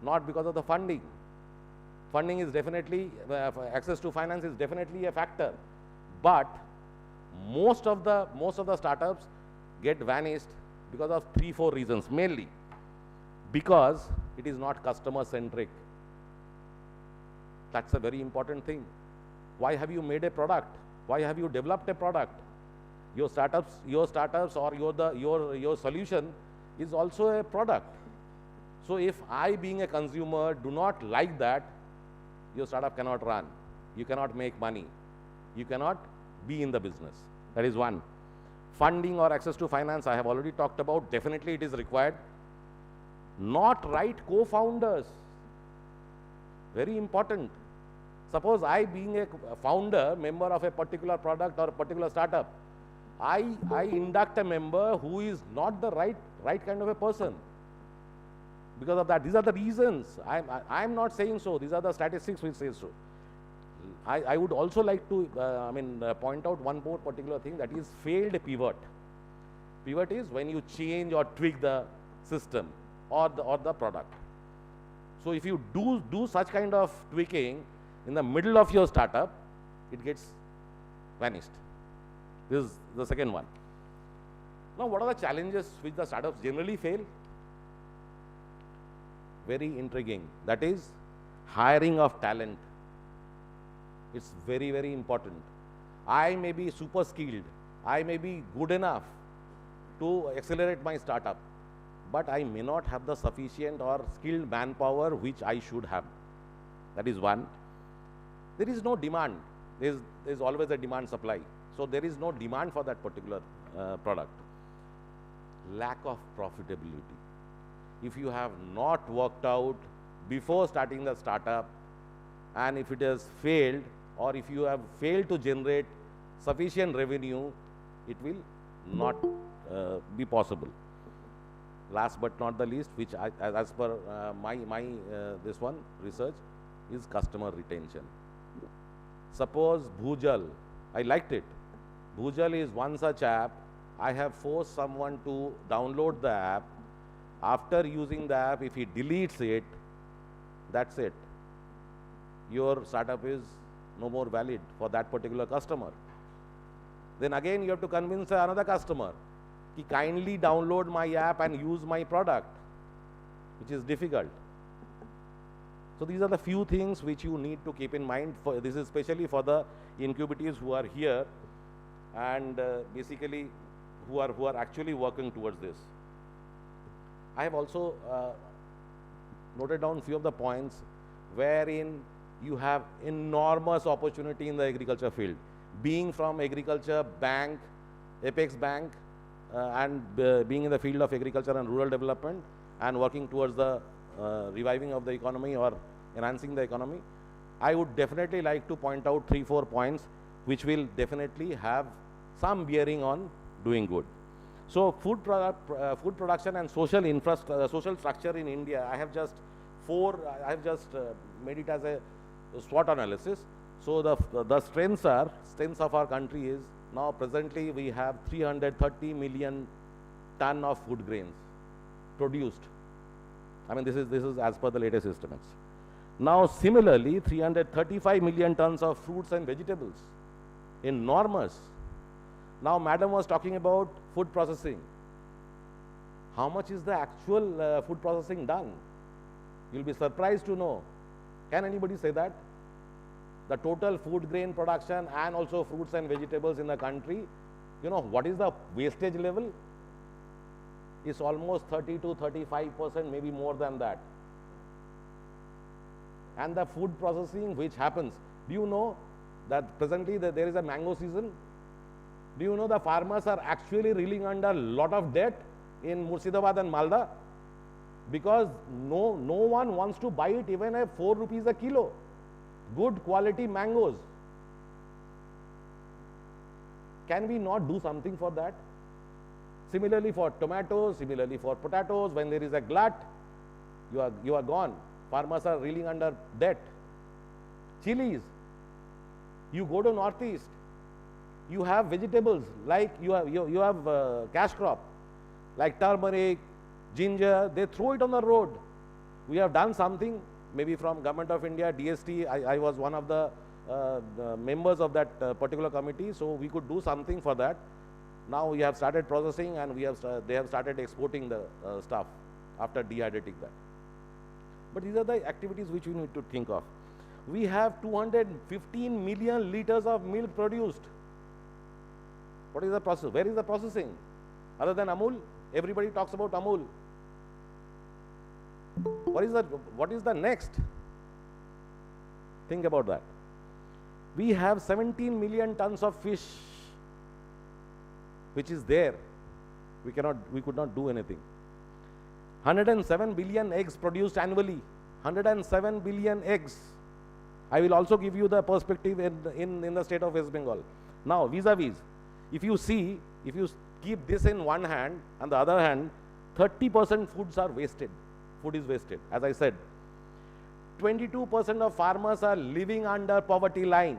Not because of the funding. Funding is definitely, access to finance is definitely a factor. But most of the startups get vanished because of 3-4 reasons. Mainly because it is not customer centric. That's a very important thing. Why have you made a product? Why have you developed a product? Your startups or your solution is also a product. So if I, being a consumer, do not like that, your startup cannot run. You cannot make money. You cannot be in the business. That is one. Funding or access to finance, I have already talked about. Definitely it is required. Not right co-founders. Very important. Suppose I, being a founder, member of a particular product or a particular startup, I induct a member who is not the right kind of a person. Because of that, these are the reasons. I'm not saying so. These are the statistics which say so. I would also like to point out one more particular thing, that is failed pivot. Pivot is when you change or tweak the system or the product. So if you do such kind of tweaking in the middle of your startup, it gets vanished. This is the second one. Now, what are the challenges which the startups generally fail? Very intriguing. That is hiring of talent. It's very, very important. I may be super skilled. I may be good enough to accelerate my startup, but I may not have the sufficient or skilled manpower which I should have. That is one. There is no demand. There is always a demand supply. So there is no demand for that particular product. Lack of profitability. if you have not worked out before starting the startup, and if it has failed, or if you have failed to generate sufficient revenue, it will not be possible. Last but not the least, which as per my this one research, is customer retention. Suppose Bhujal, I liked it. Bhujal is one such app. I have forced someone to download the app. After using the app, if he deletes it, that's it. Your startup is no more valid for that particular customer. Then again, you have to convince another customer to kindly download my app and use my product, which is difficult. So these are the few things which you need to keep in mind. This is especially for the incubators who are here and basically who are actually working towards this. I have also noted down few of the points wherein you have enormous opportunity in the agriculture field. Being from agriculture bank, Apex Bank, and being in the field of agriculture and rural development and working towards the reviving of the economy or enhancing the economy, I would definitely like to point out 3-4 points which will definitely have some bearing on doing good. So food production and social structure in India, I have just made it as a SWOT analysis. So the strengths of our country is, now presently we have 330 million ton of food grains produced. I mean, this is as per the latest estimates. Now similarly, 335 million tons of fruits and vegetables, enormous. Now madam was talking about food processing. How much is the actual food processing done? You'll be surprised to know. Can anybody say that? The total food grain production and also fruits and vegetables in the country, you know what is the wastage level? It's almost 30 to 35%, maybe more than that. And the food processing which happens, do you know that presently there is a mango season? Do you know the farmers are actually reeling under a lot of debt in Murshidabad and Malda? Because no one wants to buy it even at 4 rupees a kilo. Good quality mangoes. Can we not do something for that? Similarly for tomatoes, similarly for potatoes, when there is a glut, you are gone. Farmers are reeling under debt. Chilies, you go to Northeast, you have vegetables like you have cash crop like turmeric, ginger, they throw it on the road. We have done something, maybe from Government of India, DST, I was one of the members of that particular committee, so we could do something for that. Now we have started processing and they have started exporting the stuff after dehydrating that. But these are the activities which we need to think of. We have 215 million liters of milk produced. What is the process? Where is the processing? Other than Amul, everybody talks about Amul. What is the next? Think about that. We have 17 million tons of fish which is there. We could not do anything. 107 billion eggs produced annually. 107 billion eggs. I will also give you the perspective in the state of West Bengal. Now, vis-a-vis, if you keep this in one hand and the other hand, 30% foods are wasted. Food is wasted. As I said, 22% of farmers are living under poverty line.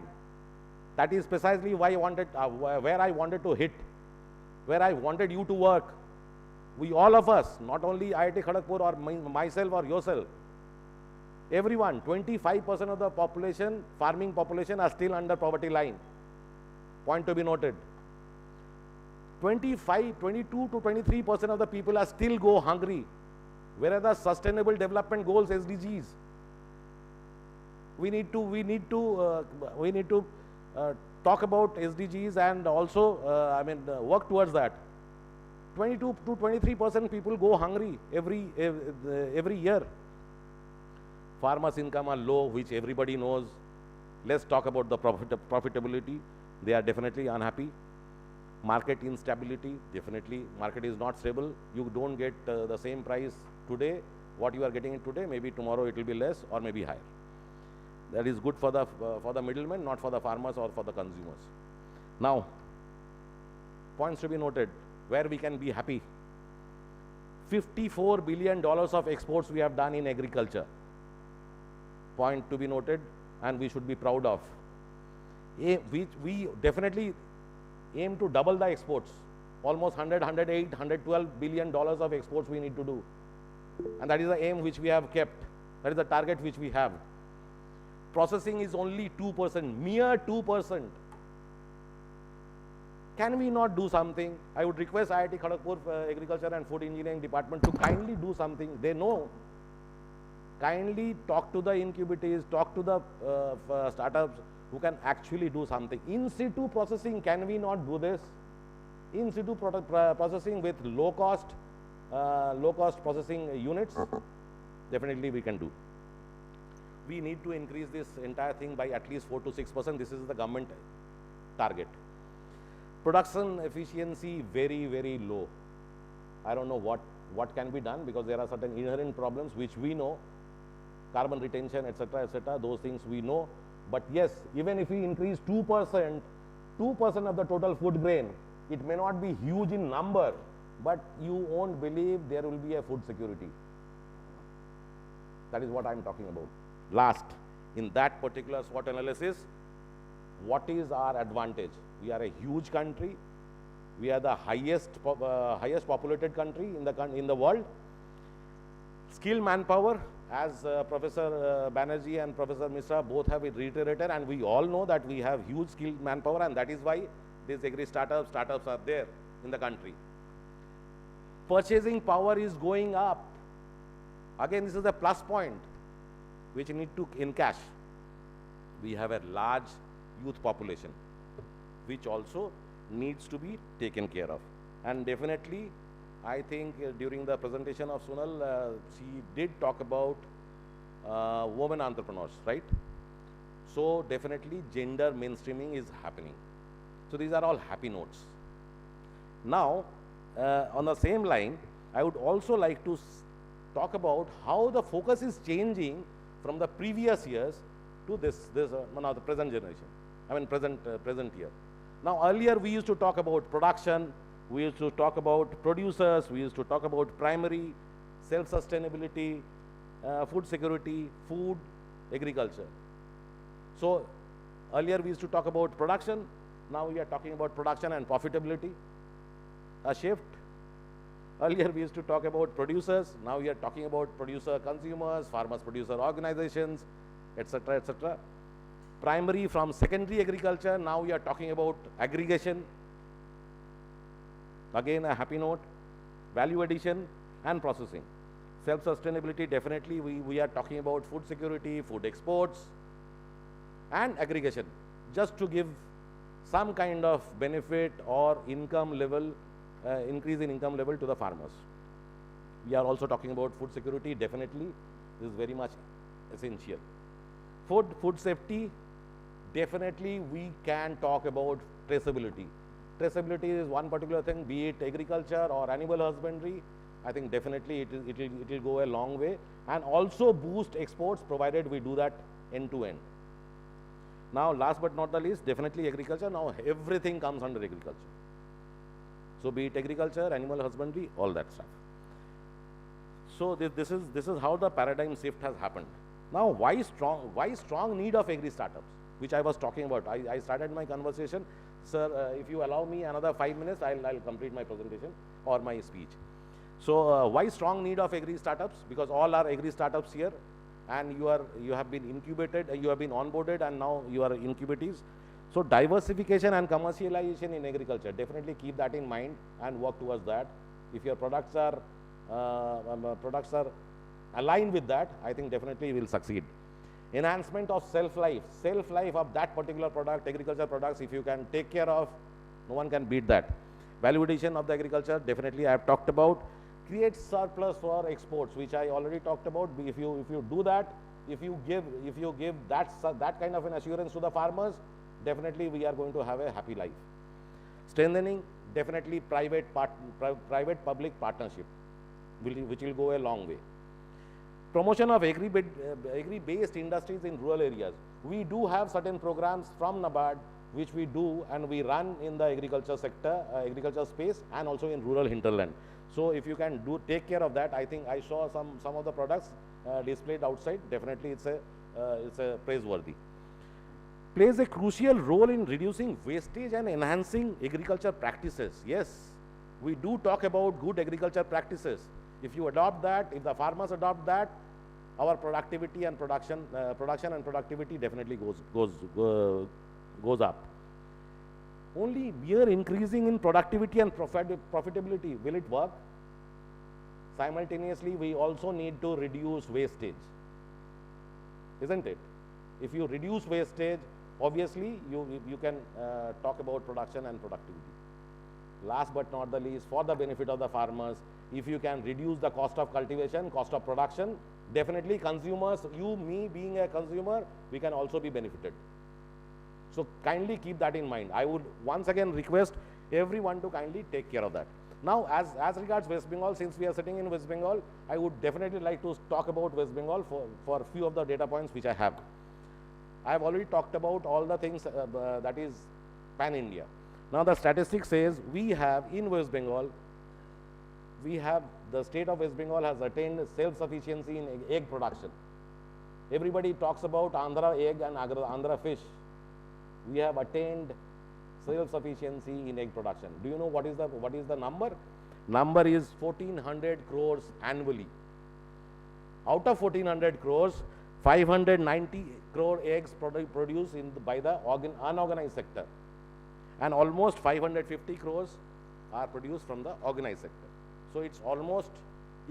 That is precisely why where I wanted to hit, where I wanted you to work. We all of us, not only IIT Kharagpur or myself or yourself, everyone, 25% of the population, farming population, are still under poverty line. Point to be noted. 22 to 23% of the people are still go hungry. Where are the Sustainable Development Goals, SDGs? We need to talk about SDGs and also work towards that. 22 to 23% people go hungry every year. Farmers' income are low, which everybody knows. Let's talk about the profitability. They are definitely unhappy. Market instability, definitely market is not stable. You don't get the same price today, what you are getting it today, maybe tomorrow it will be less or maybe higher. That is good for the middlemen, not for the farmers or for the consumers. Now, points to be noted, where we can be happy. $54 billion of exports we have done in agriculture. Point to be noted, and we should be proud of. We definitely aim to double the exports. Almost 100, 108, $112 billion of exports we need to do. And that is the aim which we have kept. That is the target which we have. Processing is only 2%, mere 2%. Can we not do something? I would request IIT Kharagpur Agriculture and Food Engineering Department to kindly do something. They know. Kindly talk to the incubators, talk to the startups who can actually do something. In situ processing, can we not do this? In situ processing with low cost processing units, definitely we can do. We need to increase this entire thing by at least 4 to 6%. This is the government target. Production efficiency very, very low. I don't know what can be done, because there are certain inherent problems which we know, carbon retention, etc., those things we know. But yes, even if we increase 2% of the total food grain, it may not be huge in number, but you won't believe there will be a food security. That is what I am talking about. Last, in that particular SWOT analysis, what is our advantage? We are a huge country. We are the highest populated country in the world. Skilled manpower, as Professor Banerjee and Professor Mishra both have reiterated, and we all know that we have huge skilled manpower, and that is why these agri startups are there in the country. Purchasing power is going up. Again, this is a plus point which you need to encash. We have a large youth population, which also needs to be taken care of. And definitely, I think during the presentation of Sunal, she did talk about women entrepreneurs, right? So definitely gender mainstreaming is happening. So these are all happy notes. Now, on the same line, I would also like to talk about how the focus is changing from the previous years to now the present generation. I mean present year. Now earlier we used to talk about production, we used to talk about producers, we used to talk about primary, self-sustainability, food security, food, agriculture. So earlier we used to talk about production, now we are talking about production and profitability, a shift. Earlier we used to talk about producers, now we are talking about producer consumers, farmers producer organizations, etc., etc. Primary from secondary agriculture, now we are talking about aggregation. Again, a happy note. Value addition and processing. Self-sustainability, definitely we are talking about food security, food exports, and aggregation, just to give some kind of benefit or income level, increase in income level to the farmers. We are also talking about food security, definitely. This is very much essential. Food safety, definitely we can talk about traceability. Traceability is one particular thing, be it agriculture or animal husbandry. I think definitely it will go a long way, and also boost exports provided we do that end to end. Now, last but not the least, definitely agriculture. Now everything comes under agriculture. So be it agriculture, animal husbandry, all that stuff. So this is how the paradigm shift has happened. Now, why strong need of agri startups, which I was talking about. I started my conversation. Sir, if you allow me another 5 minutes, I'll complete my presentation or my speech. So why strong need of agri startups? Because all are agri startups here, and you have been incubated, you have been onboarded, and now you are incubatees. So diversification and commercialization in agriculture, definitely keep that in mind and work towards that. If your products are aligned with that, I think definitely you will succeed. Enhancement of shelf life of that particular product, agriculture products, if you can take care of, no one can beat that. Value addition of the agriculture, definitely I have talked about. Create surplus for exports, which I already talked about. If you do that, if you give that kind of an assurance to the farmers, definitely we are going to have a happy life. Strengthening definitely private-public partnership, which will go a long way. Promotion of agri-based industries in rural areas. We do have certain programs from NABARD which we do and we run in the agriculture sector, agriculture space, and also in rural hinterland. So if you can take care of that, I think I saw some of the products displayed outside. Definitely it's a praiseworthy. Plays a crucial role in reducing wastage and enhancing agriculture practices. Yes, we do talk about good agriculture practices. If you adopt that, if the farmers adopt that, our productivity and production and productivity definitely goes up. Only mere increasing in productivity and profitability, will it work? Simultaneously, we also need to reduce wastage, isn't it? If you reduce wastage, obviously you can talk about production and productivity. Last but not the least, for the benefit of the farmers, if you can reduce the cost of cultivation, cost of production, definitely consumers, you, me being a consumer, we can also be benefited. So kindly keep that in mind. I would once again request everyone to kindly take care of that. Now, as regards West Bengal, since we are sitting in West Bengal, I would definitely like to talk about West Bengal for a few of the data points which I have. I have already talked about all the things that is pan-India. Now, the statistics says we have in West Bengal, the state of West Bengal has attained self-sufficiency in egg production. Everybody talks about Andhra egg and Andhra fish. We have attained self-sufficiency in egg production. Do you know what is the number? Number is 1400 crores annually. Out of 1400 crores, 590 crore eggs produced by the unorganized sector, and almost 550 crores are produced from the organized sector. So it's almost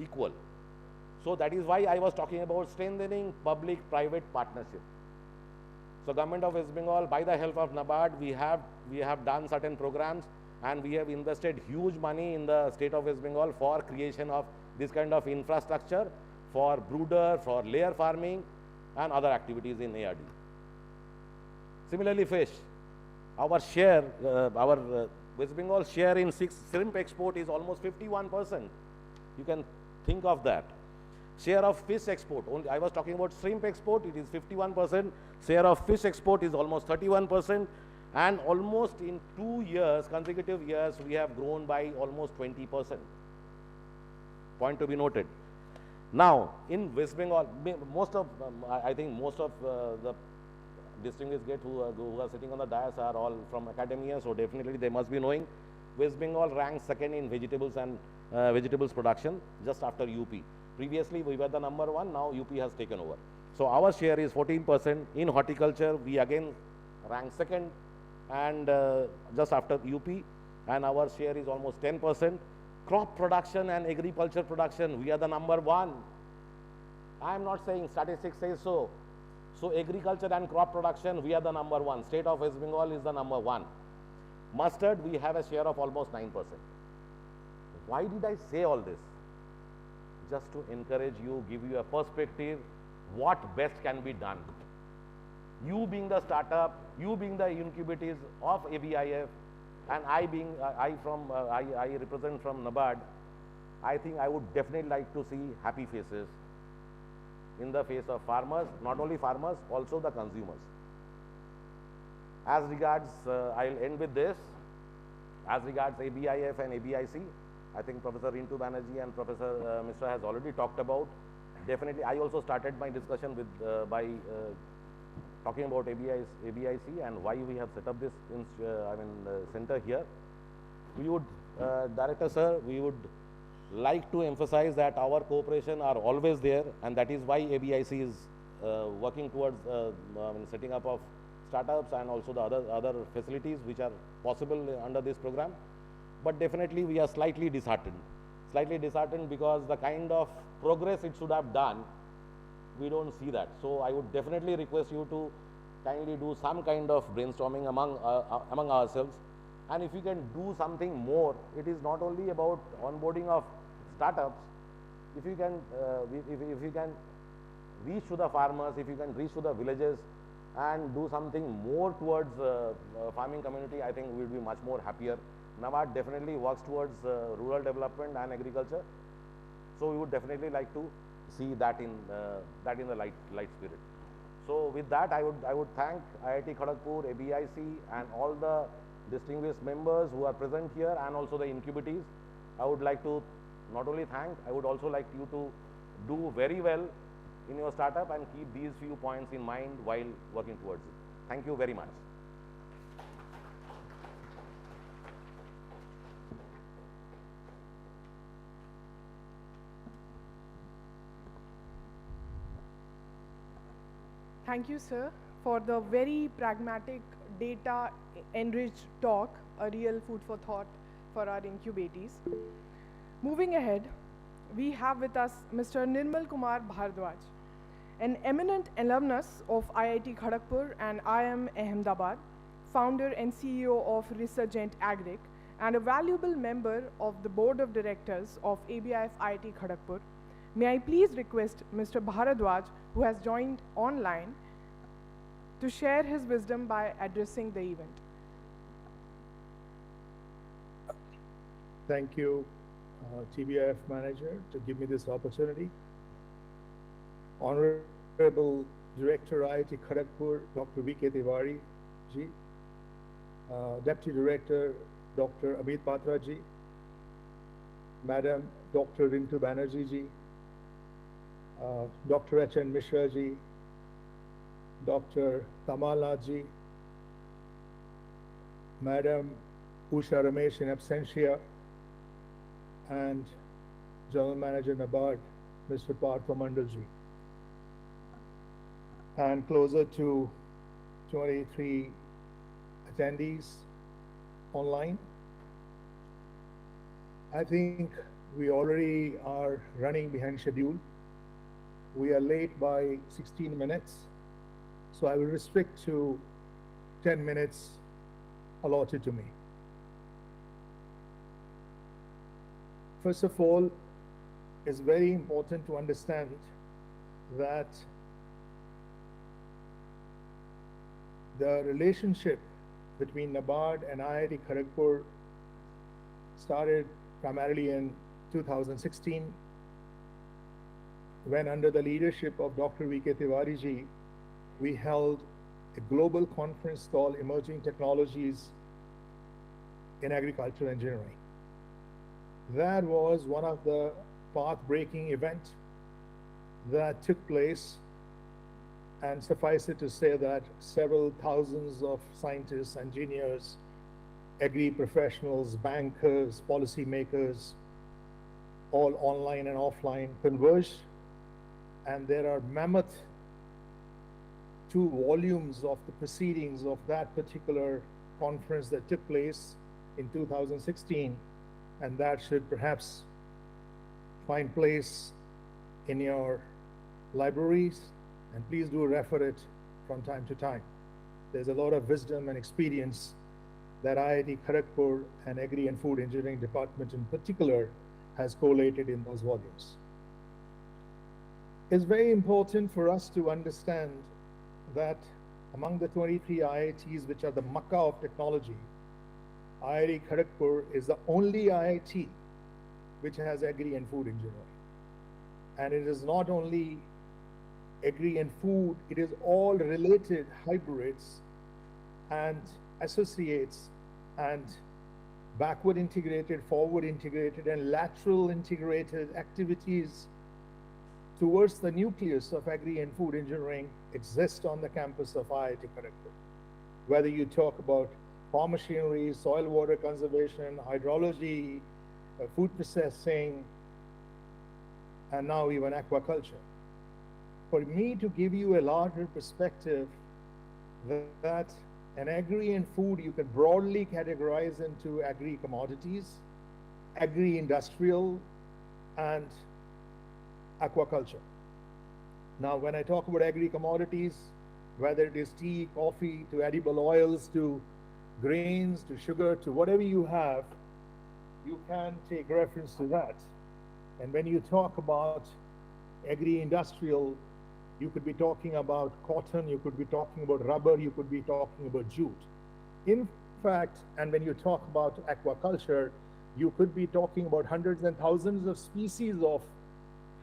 equal. So that is why I was talking about strengthening public-private partnership. So Government of West Bengal, by the help of NABARD, we have done certain programs and we have invested huge money in the state of West Bengal for creation of this kind of infrastructure for brooder, for layer farming and other activities in ARD. Similarly, fish. Our share, West Bengal share in shrimp export is almost 51%. You can think of that. Share of fish export, I was talking about shrimp export, it is 51%. Share of fish export is almost 31%. And almost in 2 years, consecutive years, we have grown by almost 20%. Point to be noted. Now, in West Bengal, I think most of the distinguished guests who are sitting on the dais are all from academia, so definitely they must be knowing. West Bengal ranks second in vegetables and vegetables production, just after UP. Previously, we were the number one, now UP has taken over. So our share is 14%. In horticulture, we again rank second and just after UP, and our share is almost 10%. Crop production and agriculture production, we are the number one. I am not saying, statistics says so. So agriculture and crop production, we are the number one. State of West Bengal is the number one. Mustard, we have a share of almost 9%. Why did I say all this? Just to encourage you, give you a perspective, what best can be done. You being the startup, you being the incubators of ABIF, and I represent from NABARD, I think I would definitely like to see happy faces in the face of farmers, not only farmers, also the consumers. As regards, I'll end with this. As regards ABIF and ABIC, I think Professor Rintu Banerjee and Professor Mishra has already talked about. Definitely, I also started my discussion with by talking about ABIC and why we have set up this center here. We would, Director Sir, we would like to emphasize that our cooperation are always there, and that is why ABIC is working towards setting up of startups and also the other facilities which are possible under this program. But definitely we are slightly disheartened because the kind of progress it should have done, we don't see that. So I would definitely request you to kindly do some kind of brainstorming among ourselves, and if you can do something more, it is not only about onboarding of startups. If you can reach to the farmers, if you can reach to the villages, and do something more towards farming community, I think we will be much more happier. NABARD definitely works towards rural development and agriculture, so we would definitely like to see that in the light spirit. So with that, I would thank IIT Kharagpur, ABIC, and all the distinguished members who are present here, and also the incubatees. I would like to not only thank, I would also like you to do very well in your startup and keep these few points in mind while working towards it. Thank you very much. Thank you, sir, for the very pragmatic, data-enriched talk, a real food for thought for our incubatees. Moving ahead, we have with us Mr. Nirmal Kumar Bhardwaj, an eminent alumnus of IIT Kharagpur and IIM Ahmedabad, founder and CEO of Resurgent Agri, and a valuable member of the board of directors of ABIF IIT Kharagpur. May I please request Mr. Bhardwaj, who has joined online, to share his wisdom by addressing the event. Thank you, TBIF manager, to give me this opportunity. Honorable Director IIT Kharagpur, Dr. V.K. Tiwari ji, Deputy Director Dr. Amit Patra ji, Madam Dr. Rintu Banerjee ji, Dr. H.N. Mishra ji, Dr. Tamalnath ji, Madam Usha Ramesh in absentia, and General Manager NABARD, Mr. Partha Mandal ji. And closer to 23 attendees online. I think we already are running behind schedule. We are late by 16 minutes, so I will restrict to 10 minutes allotted to me. First of all, it's very important to understand that the relationship between NABARD and IIT Kharagpur started primarily in 2016, when under the leadership of Dr. V.K. Tiwari ji, we held a global conference called Emerging Technologies in Agricultural Engineering. That was one of the path-breaking events that took place, and suffice it to say that several thousands of scientists, engineers, agri professionals, bankers, policymakers, all online and offline, converged, and there are mammoth 2 volumes of the proceedings of that particular conference that took place in 2016, and that should perhaps find place in your libraries, and please do refer it from time to time. There's a lot of wisdom and experience that IIT Kharagpur and Agri and Food Engineering Department in particular has collated in those volumes. It's very important for us to understand that among the 23 IITs, which are the Makkah of technology, IIT Kharagpur is the only IIT which has Agri and Food Engineering. And it is not only Agri and Food, it is all related hybrids and associates and backward integrated, forward integrated, and lateral integrated activities towards the nucleus of Agri and Food Engineering exist on the campus of IIT Kharagpur. Whether you talk about farm machinery, soil water conservation, hydrology, food processing, and now even aquaculture. For me to give you a larger perspective that an agri and food you can broadly categorize into agri commodities, agri industrial, and aquaculture. Now, when I talk about agri commodities, whether it is tea, coffee, to edible oils, to grains, to sugar, to whatever you have, you can take reference to that. And when you talk about agri industrial, You could be talking about cotton, you could be talking about rubber, you could be talking about jute. In fact, and when you talk about aquaculture, you could be talking about hundreds and thousands of species of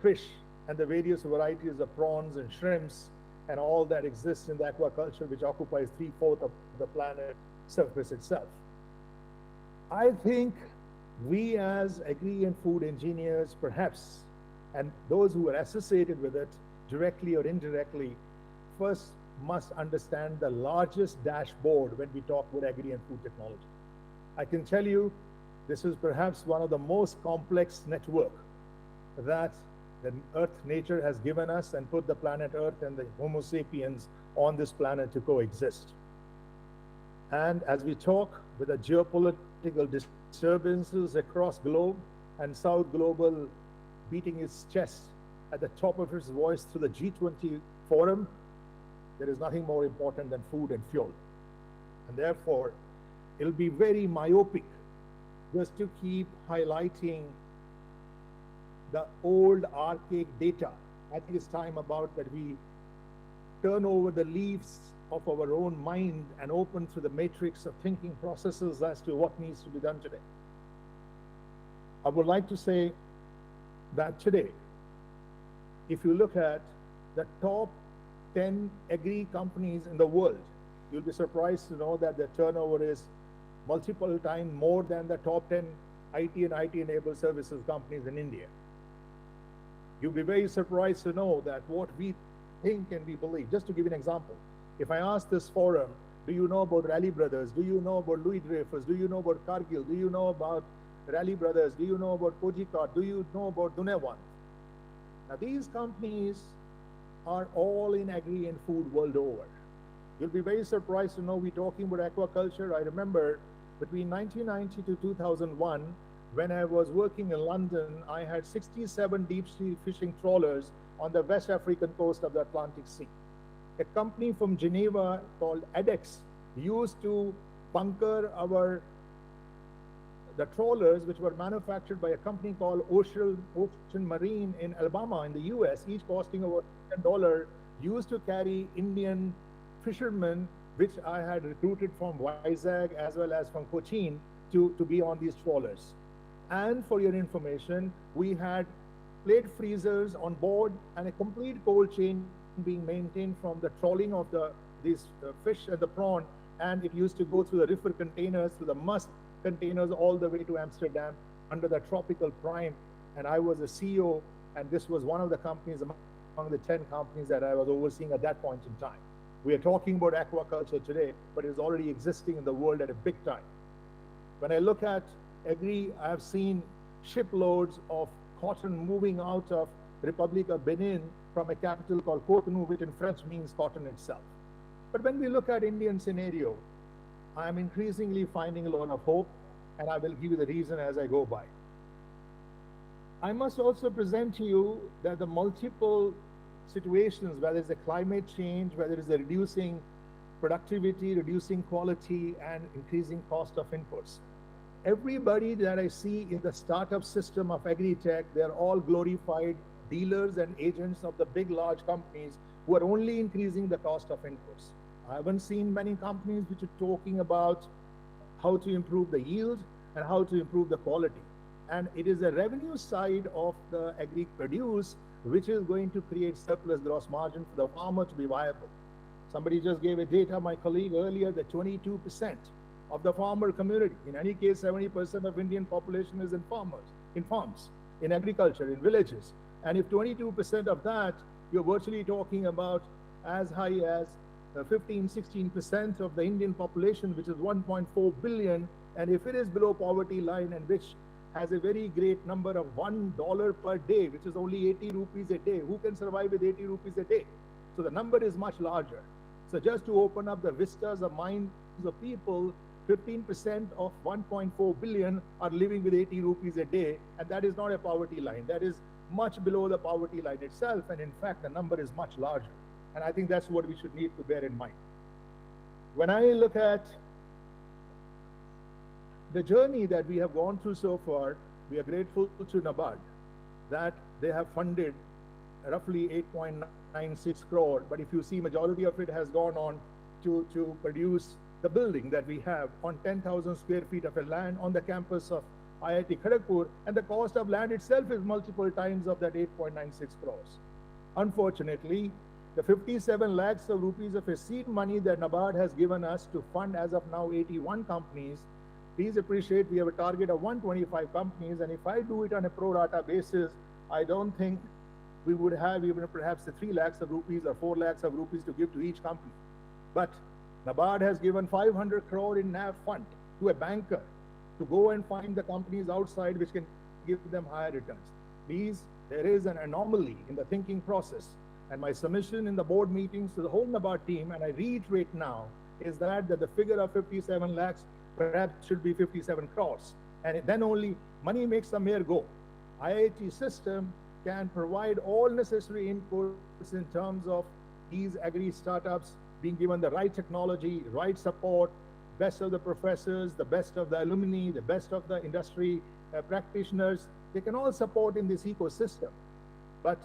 fish and the various varieties of prawns and shrimps and all that exists in the aquaculture, which occupies 3/4 of the planet surface itself. I think we as agri and food engineers, perhaps, and those who are associated with it, directly or indirectly, first must understand the largest dashboard when we talk about agri and food technology. I can tell you, this is perhaps one of the most complex network that the Earth nature has given us and put the planet Earth and the Homo sapiens on this planet to coexist. And as we talk with the geopolitical disturbances across globe and South Global beating its chest at the top of its voice through the G20 forum, there is nothing more important than food and fuel. And therefore, it'll be very myopic just to keep highlighting the old archaic data. I think it's time about that we turn over the leaves of our own mind and open through the matrix of thinking processes as to what needs to be done today. I would like to say that today, if you look at the top 10 agri companies in the world, you'll be surprised to know that their turnover is multiple times more than the top 10 IT and IT-enabled services companies in India. You'll be very surprised to know that what we think and we believe. Just to give you an example, if I ask this forum, do you know about Rally Brothers? Do you know about Louis Dreyfus? Do you know about Cargill? Do you know about Rally Brothers? Do you know about Kojikart? Do you know about Dunewant? Now these companies are all in agri and food world over. You'll be very surprised to know we're talking about aquaculture. I remember between 1990 to 2001, when I was working in London, I had 67 deep sea fishing trawlers on the West African coast of the Atlantic Sea. A company from Geneva called ADEX used to bunker the trawlers, which were manufactured by a company called Ocean Marine in Alabama in the US, each costing over $10, used to carry Indian fishermen, which I had recruited from Vizag as well as from Cochin to be on these trawlers. And for your information, we had plate freezers on board and a complete cold chain being maintained from the trawling of these fish and the prawn, and it used to go through the reefer containers, through the musk containers, all the way to Amsterdam under the tropical prime. And I was a CEO, and this was one of the companies among the 10 companies that I was overseeing at that point in time. We are talking about aquaculture today, but it's already existing in the world at a big time. When I look at agri, I have seen shiploads of cotton moving out of Republic of Benin from a capital called Cotonou, which in French means cotton itself. But when we look at Indian scenario, I am increasingly finding a lot of hope, and I will give you the reason as I go by. I must also present to you that the multiple situations, whether it's the climate change, whether it's the reducing productivity, reducing quality, and increasing cost of inputs. Everybody that I see in the startup system of agri-tech, they're all glorified dealers and agents of the big, large companies who are only increasing the cost of inputs. I haven't seen many companies which are talking about how to improve the yield and how to improve the quality. And it is the revenue side of the agri produce which is going to create surplus gross margin for the farmer to be viable. Somebody just gave a data, my colleague earlier, that 22% of the farmer community, in any case 70% of Indian population is in farms, in agriculture, in villages. And if 22% of that, you're virtually talking about as high as 15-16% of the Indian population, which is 1.4 billion, and if it is below poverty line and which has a very great number of $1 per day, which is only 80 rupees a day, who can survive with 80 rupees a day? So the number is much larger. So just to open up the vistas of minds of people, 15% of 1.4 billion are living with 80 rupees a day, and that is not a poverty line. That is much below the poverty line itself, and in fact, the number is much larger. And I think that's what we should need to bear in mind. When I look at the journey that we have gone through so far, we are grateful to NABARD that they have funded roughly $8.9 8.96 crore, but if you see, majority of it has gone on to produce the building that we have on 10,000 square feet of a land on the campus of IIT Kharagpur, and the cost of land itself is multiple times of that 8.96 crores. Unfortunately, the 57 lakhs of rupees of a seed money that NABARD has given us to fund as of now 81 companies, please appreciate we have a target of 125 companies, and if I do it on a pro rata basis, I don't think we would have even perhaps the 3 lakhs of rupees or 4 lakhs of rupees to give to each company. But NABARD has given 500 crore in NAV fund to a banker to go and find the companies outside which can give them higher returns. Please, there is an anomaly in the thinking process. And my submission in the board meetings to the whole NABARD team, and I reiterate now, is that the figure of 57 lakhs perhaps should be 57 crores. And then only money makes the mayor go. IIT system can provide all necessary inputs in terms of these agri startups being given the right technology, right support, best of the professors, the best of the alumni, the best of the industry practitioners. They can all support in this ecosystem. But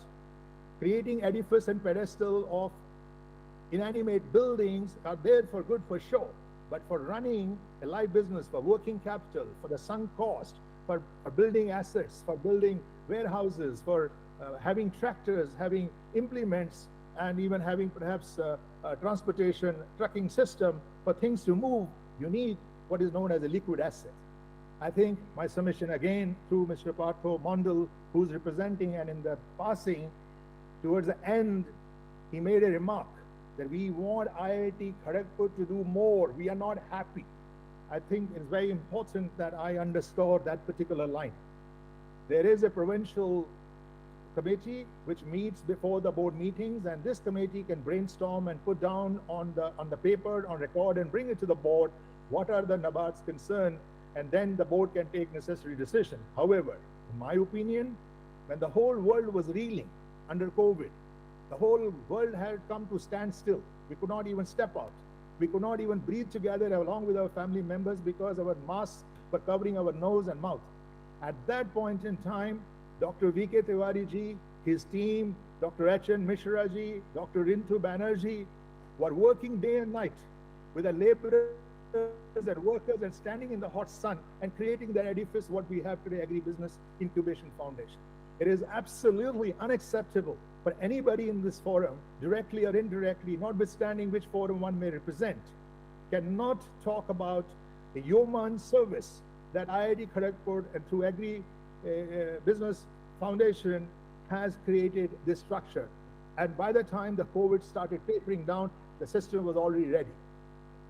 creating edifice and pedestal of inanimate buildings are there for good for show, but for running a live business, for working capital, for the sunk cost, for building assets, for building warehouses, for having tractors, having implements, and even having perhaps a transportation trucking system for things to move, you need what is known as a liquid asset. I think my submission again through Mr. Partho Mondal, who's representing, and in the passing, towards the end, he made a remark that we want IIT Kharagpur to do more. We are not happy. I think it's very important that I underscore that particular line. There is a provincial committee which meets before the board meetings, and this committee can brainstorm and put down on the paper, on record, and bring it to the board what are the NABARD's concern, and then the board can take necessary decision. However, in my opinion, when the whole world was reeling under COVID, the whole world had come to stand still. We could not even step out. We could not even breathe together along with our family members because our masks were covering our nose and mouth. At that point in time, Dr. V.K. Tiwari ji, his team, Dr. H.N. Mishra ji, Dr. Rintu Banerjee were working day and night with the laborers and workers and standing in the hot sun and creating that edifice what we have today, Agribusiness Incubation Foundation. It is absolutely unacceptable for anybody in this forum, directly or indirectly, notwithstanding which forum one may represent, cannot talk about the yeoman service that IIT Kharagpur and through Agri Business Foundation has created this structure. And by the time the COVID started tapering down, the system was already ready.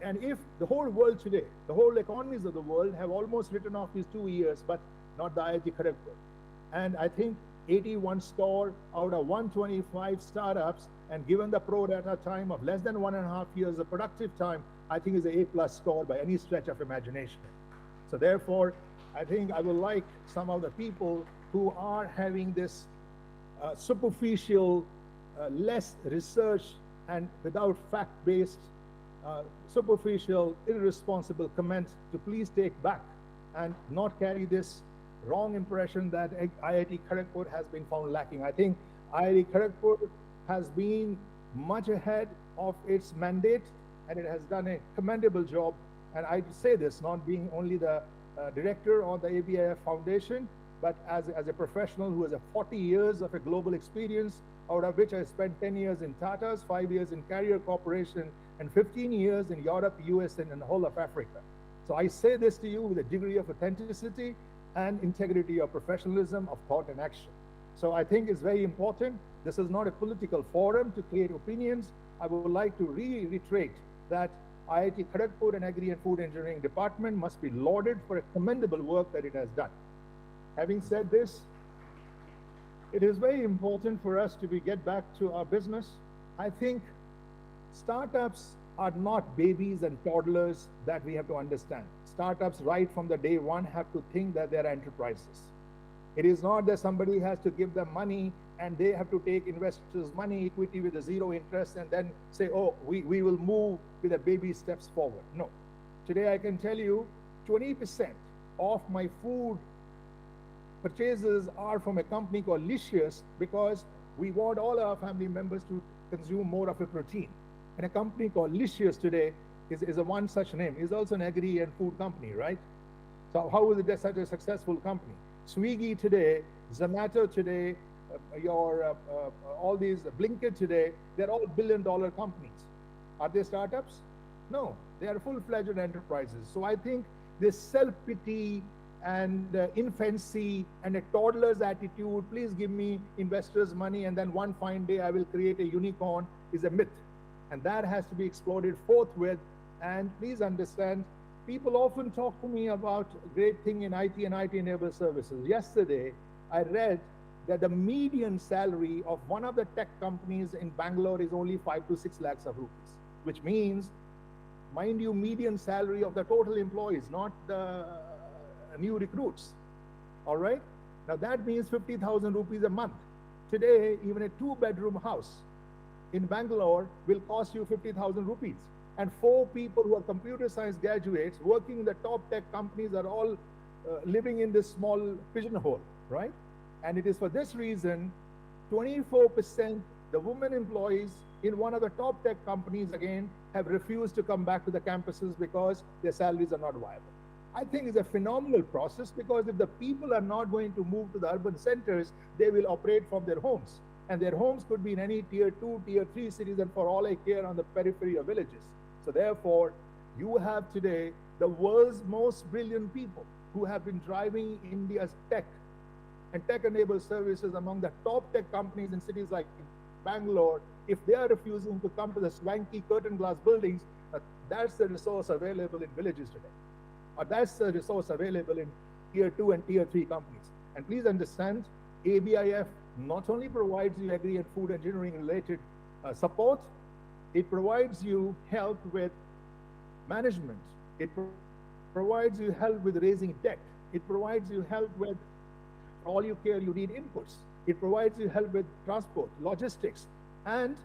And if the whole world today, the whole economies of the world have almost written off these 2 years, but not the IIT Kharagpur. And I think 81 score out of 125 startups, and given the pro rata time of less than 1.5 years of productive time, I think is an A+ score by any stretch of imagination. So therefore, I think I would like some of the people who are having this superficial, less research and without fact-based, superficial, irresponsible comment to please take back and not carry this wrong impression that IIT Kharagpur has been found lacking. I think IIT Kharagpur has been much ahead of its mandate, and it has done a commendable job. And I say this not being only the director of the ABIF Foundation, but as a professional who has 40 years of a global experience, out of which I spent 10 years in Tata's, 5 years in Carrier Corporation, and 15 years in Europe, US, and the whole of Africa. So I say this to you with a degree of authenticity and integrity of professionalism, of thought and action. So I think it's very important. This is not a political forum to create opinions. I would like to reiterate that IIT Kharagpur and Agri and Food Engineering Department must be lauded for a commendable work that it has done. Having said this, it is very important for us to get back to our business. I think startups are not babies and toddlers that we have to understand. Startups right from the day one have to think that they're enterprises. It is not that somebody has to give them money and they have to take investors' money, equity with a zero interest, and then say, oh, we will move with a baby steps forward. No. Today I can tell you 20% of my food purchases are from a company called Licious, because We want all our family members to consume more of a protein. And a company called Licious today is a one such name. It's also an agri and food company, right? So how is it such a successful company? Swiggy today, Zomato today, all these Blinkit today, they're all billion-dollar companies. Are they startups? No, they are full-fledged enterprises. So I think this self-pity and infancy and a toddler's attitude, please give me investors' money and then one fine day I will create a unicorn, is a myth. And that has to be exploded forthwith. And please understand, people often talk to me about great thing in IT and IT-enabled services. Yesterday, I read that the median salary of one of the tech companies in Bangalore is only 5 to 6 lakhs of rupees, which means, mind you, median salary of the total employees, not the new recruits. All right? Now that means 50,000 rupees a month. Today, even a 2-bedroom house in Bangalore will cost you 50,000 rupees. And 4 people who are computer science graduates working in the top tech companies are all living in this small pigeonhole, right? And it is for this reason, 24% the women employees in one of the top tech companies again have refused to come back to the campuses because their salaries are not viable. I think it's a phenomenal process, because if the people are not going to move to the urban centers, they will operate from their homes. And their homes could be in any tier 2, tier 3 cities, and for all I care, on the periphery of villages. So therefore, you have today the world's most brilliant people who have been driving India's tech and tech-enabled services among the top tech companies in cities like Bangalore. If they are refusing to come to the swanky curtain glass buildings, that's the resource available in villages today. Or that's the resource available in tier 2 and tier 3 companies. And please understand, ABIF not only provides you agri and food engineering related support, it provides you help with management. It provides you help with raising debt. It provides you help with all you care, you need inputs. It provides you help with transport, logistics. And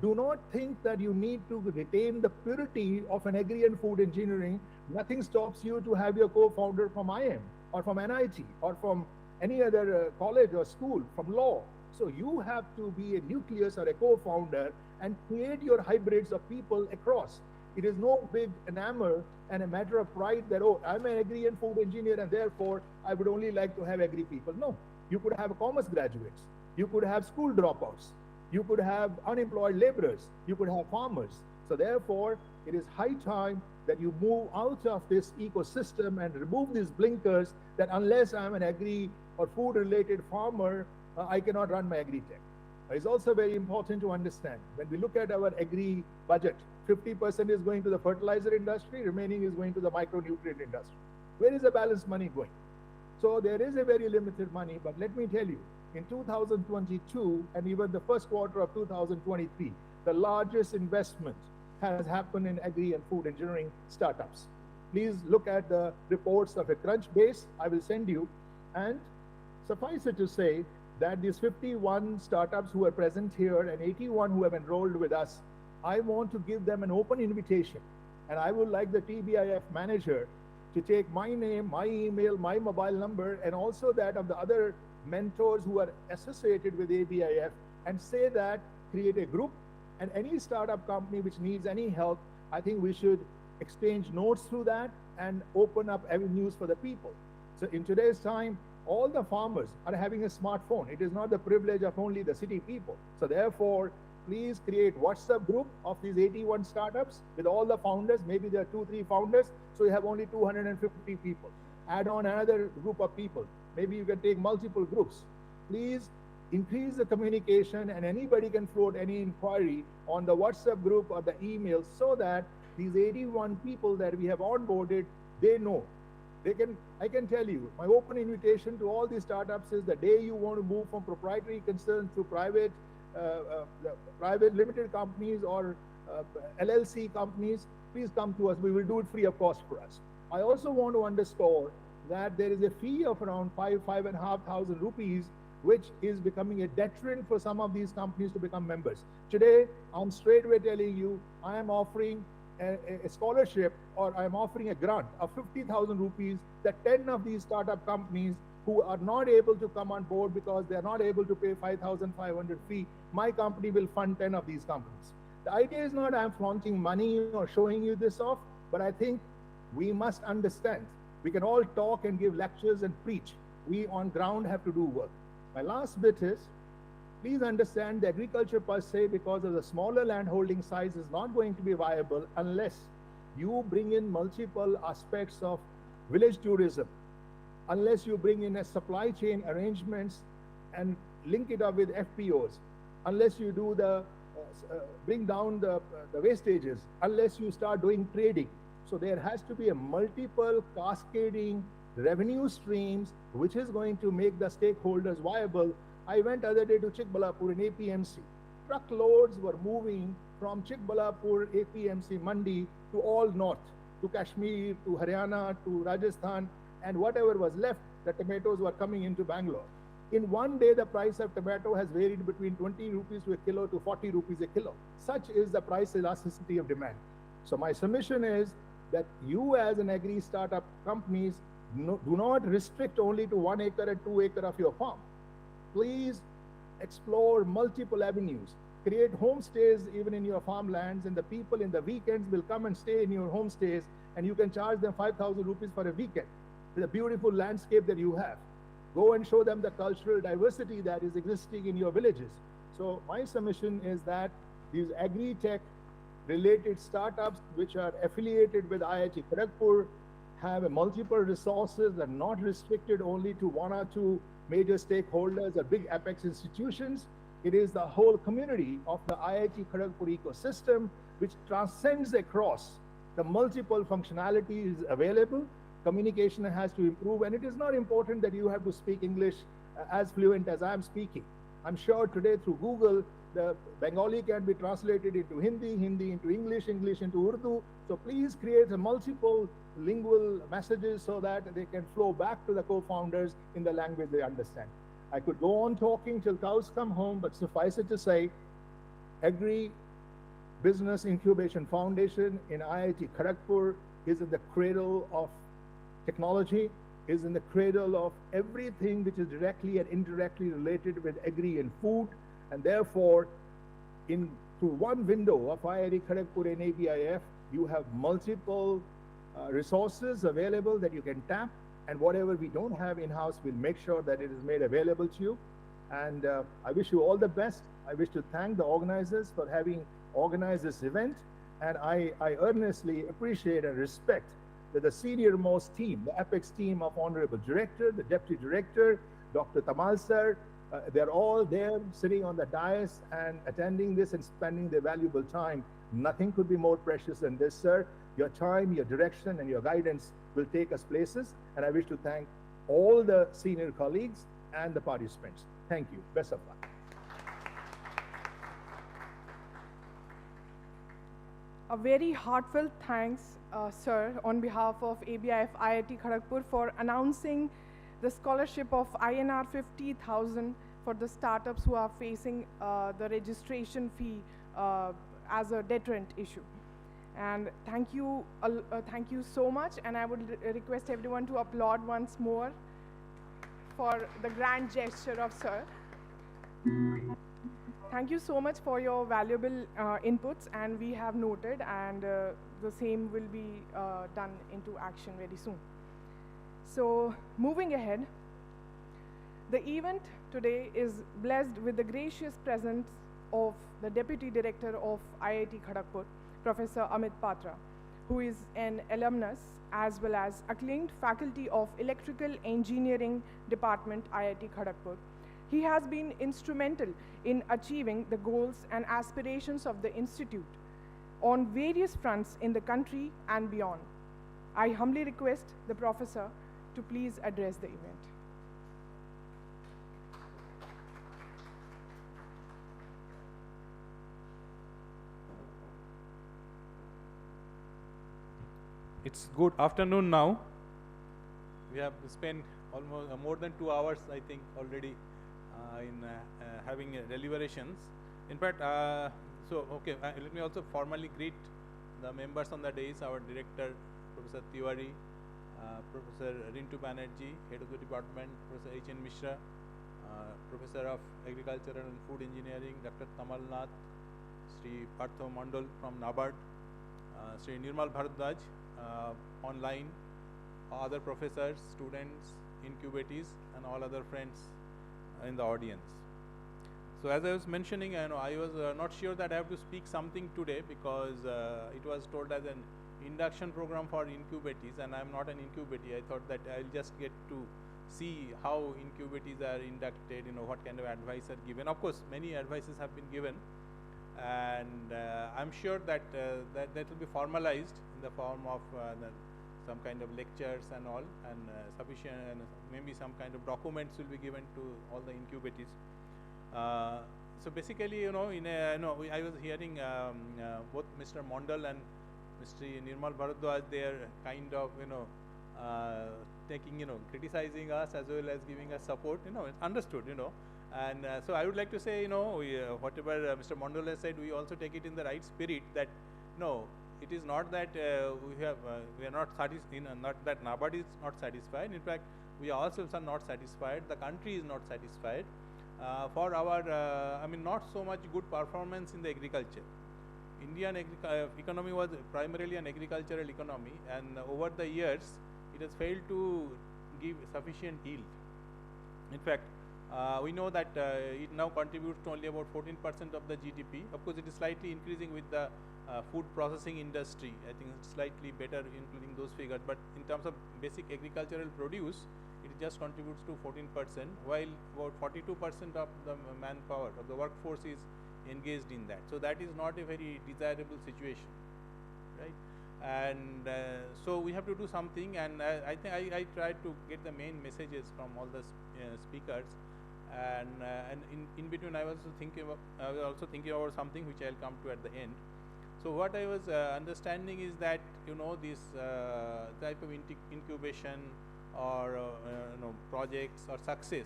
do not think that you need to retain the purity of an agri and food engineering. Nothing stops you to have your co-founder from IM or from NIT or from any other college or school, from law. So you have to be a nucleus or a co-founder and create your hybrids of people across. It is no big enamel and a matter of pride that, oh, I'm an agri and food engineer and therefore I would only like to have agri people. No, you could have commerce graduates. You could have school dropouts. You could have unemployed laborers. You could have farmers. So therefore, it is high time that you move out of this ecosystem and remove these blinkers that unless I'm an agri or food related farmer, I cannot run my agri-tech. It's also very important to understand, when we look at our agri budget, 50% is going to the fertilizer industry, remaining is going to the micronutrient industry. Where is the balance money going? So there is a very limited money, but let me tell you, in 2022 and even the first quarter of 2023, the largest investment has happened in agri and food engineering startups. Please look at the reports of a Crunchbase I will send you, and suffice it to say that these 51 startups who are present here and 81 who have enrolled with us, I want to give them an open invitation. And I would like the TBIF manager to take my name, my email, my mobile number, and also that of the other mentors who are associated with ABIF, and say that, create a group, and any startup company which needs any help, I think we should exchange notes through that and open up avenues for the people. So in today's time, all the farmers are having a smartphone. It is not the privilege of only the city people. So therefore, please create WhatsApp group of these 81 startups with all the founders. Maybe there are 2-3 founders, so you have only 250 people. Add on another group of people. Maybe you can take multiple groups. Please increase the communication, and anybody can float any inquiry on the WhatsApp group or the email, so that these 81 people that we have onboarded, they know. I can tell you, my open invitation to all these startups is the day you want to move from proprietary concerns to private limited companies or LLC companies, please come to us. We will do it free of cost for us. I also want to underscore that there is a fee of around 5,500 rupees, which is becoming a deterrent for some of these companies to become members. Today, I'm straightway telling you, I am offering a scholarship, or I'm offering a grant of 50,000 rupees that 10 of these startup companies who are not able to come on board because they are not able to pay 5,500 fee, my company will fund 10 of these companies. The idea is not I'm flaunting money or showing you this off, but I think we must understand. We can all talk and give lectures and preach. We on ground have to do work. My last bit is, please understand the agriculture per se, because of the smaller land holding size, is not going to be viable unless you bring in multiple aspects of village tourism, unless you bring in a supply chain arrangements and link it up with FPOs, unless you do the bring down the wastages, unless you start doing trading. So there has to be a multiple cascading revenue streams, which is going to make the stakeholders viable. I went other day to Chikbalapur in APMC. Truckloads were moving from Chikbalapur APMC Mandi to all north, to Kashmir, to Haryana, to Rajasthan, and whatever was left, the tomatoes were coming into Bangalore. In one day, the price of tomato has varied between 20 rupees to a kilo to 40 rupees a kilo. Such is the price elasticity of demand. So my submission is that you as an agri startup companies do not restrict only to 1 acre and 2 acre of your farm. Please explore multiple avenues. Create homestays even in your farmlands, and the people in the weekends will come and stay in your homestays, and you can charge them 5,000 rupees for a weekend with a beautiful landscape that you have. Go and show them the cultural diversity that is existing in your villages. So my submission is that these agri-tech related startups which are affiliated with IIT Kharagpur have a multiple resources and not restricted only to 1 or 2 major stakeholders or big apex institutions. It is the whole community of the IIT Kharagpur ecosystem which transcends across the multiple functionalities available. Communication has to improve, and it is not important that you have to speak English as fluent as I am speaking. I'm sure today through Google, the Bengali can be translated into Hindi, Hindi into English, English into Urdu. So please create a multiple lingual messages so that they can flow back to the co-founders in the language they understand. I could go on talking till cows come home, but suffice it to say, Agri Business Incubation Foundation in IIT Kharagpur is in the cradle of technology, is in the cradle of everything which is directly and indirectly related with agri and food, and therefore, through one window of IIT Kharagpur and ABIF, you have multiple resources available that you can tap, and whatever we don't have in-house, we'll make sure that it is made available to you. And I wish you all the best. I wish to thank the organizers for having organized this event, and I earnestly appreciate and respect that the senior-most team, the apex team of Honorable Director, the Deputy Director, Dr. Tamal sir, they're all there sitting on the dais and attending this and spending their valuable time. Nothing could be more precious than this, sir. Your time, your direction, and your guidance will take us places. And I wish to thank all the senior colleagues and the participants. Thank you. Best of luck. A very heartfelt thanks, sir, on behalf of ABIF IIT Kharagpur for announcing the scholarship of INR 50,000 for the startups who are facing the registration fee as a deterrent issue. And thank you so much, and I would request everyone to applaud once more for the grand gesture of sir. Thank you so much for your valuable inputs, and we have noted, and the same will be done into action very soon. So moving ahead, the event today is blessed with the gracious presence of the Deputy Director of IIT Kharagpur, Professor Amit Patra, who is an alumnus as well as acclaimed faculty of Electrical Engineering Department, IIT Kharagpur. He has been instrumental in achieving the goals and aspirations of the institute on various fronts in the country and beyond. I humbly request the professor to please address the event. It's good afternoon now. We have spent almost more than 2 hours, I think, already in having deliberations. In fact, let me also formally greet the members on the dais, our director, Professor Tiwari, Professor Rintu Banerjee, Head of the Department, Professor H.N. Mishra, Professor of Agricultural and Food Engineering, Dr. Tamal Nath, Sri Partho Mandal from NABARD, Sri Nirmal Bharadwaj, online, other professors, students, incubatees, and all other friends in the audience. So as I was mentioning, I was not sure that I have to speak something today because it was told as an induction program for incubatees, and I am not an incubatee. I thought that I'll just get to see how incubatees are inducted, what kind of advice are given. Of course, many advices have been given, and I'm sure that that will be formalized in the form of some kind of lectures and all, and sufficient, and maybe some kind of documents will be given to all the incubatees. So basically, I was hearing both Mr. Mondal and Mr. Nirmal Bharadwaj, they are kind of, taking, criticizing us as well as giving us support, it's understood, and so I would like to say, whatever Mr. Mondal has said, we also take it in the right spirit that, no, it is not that we are not satisfied, not that NABARD is not satisfied. In fact, we ourselves are not satisfied. The country is not satisfied for our, not so much good performance in the agriculture. Indian economy was primarily an agricultural economy, and over the years, it has failed to give sufficient yield. In fact, we know that it now contributes to only about 14% of the GDP. Of course, it is slightly increasing with the food processing industry. I think it's slightly better including those figures, but in terms of basic agricultural produce, it just contributes to 14%, while about 42% of the manpower, of the workforce is engaged in that. So that is not a very desirable situation, right? And so we have to do something, and I think I tried to get the main messages from all the speakers, and in between I was also thinking about something which I'll come to at the end. So what I was understanding is that this type of incubation or projects or success,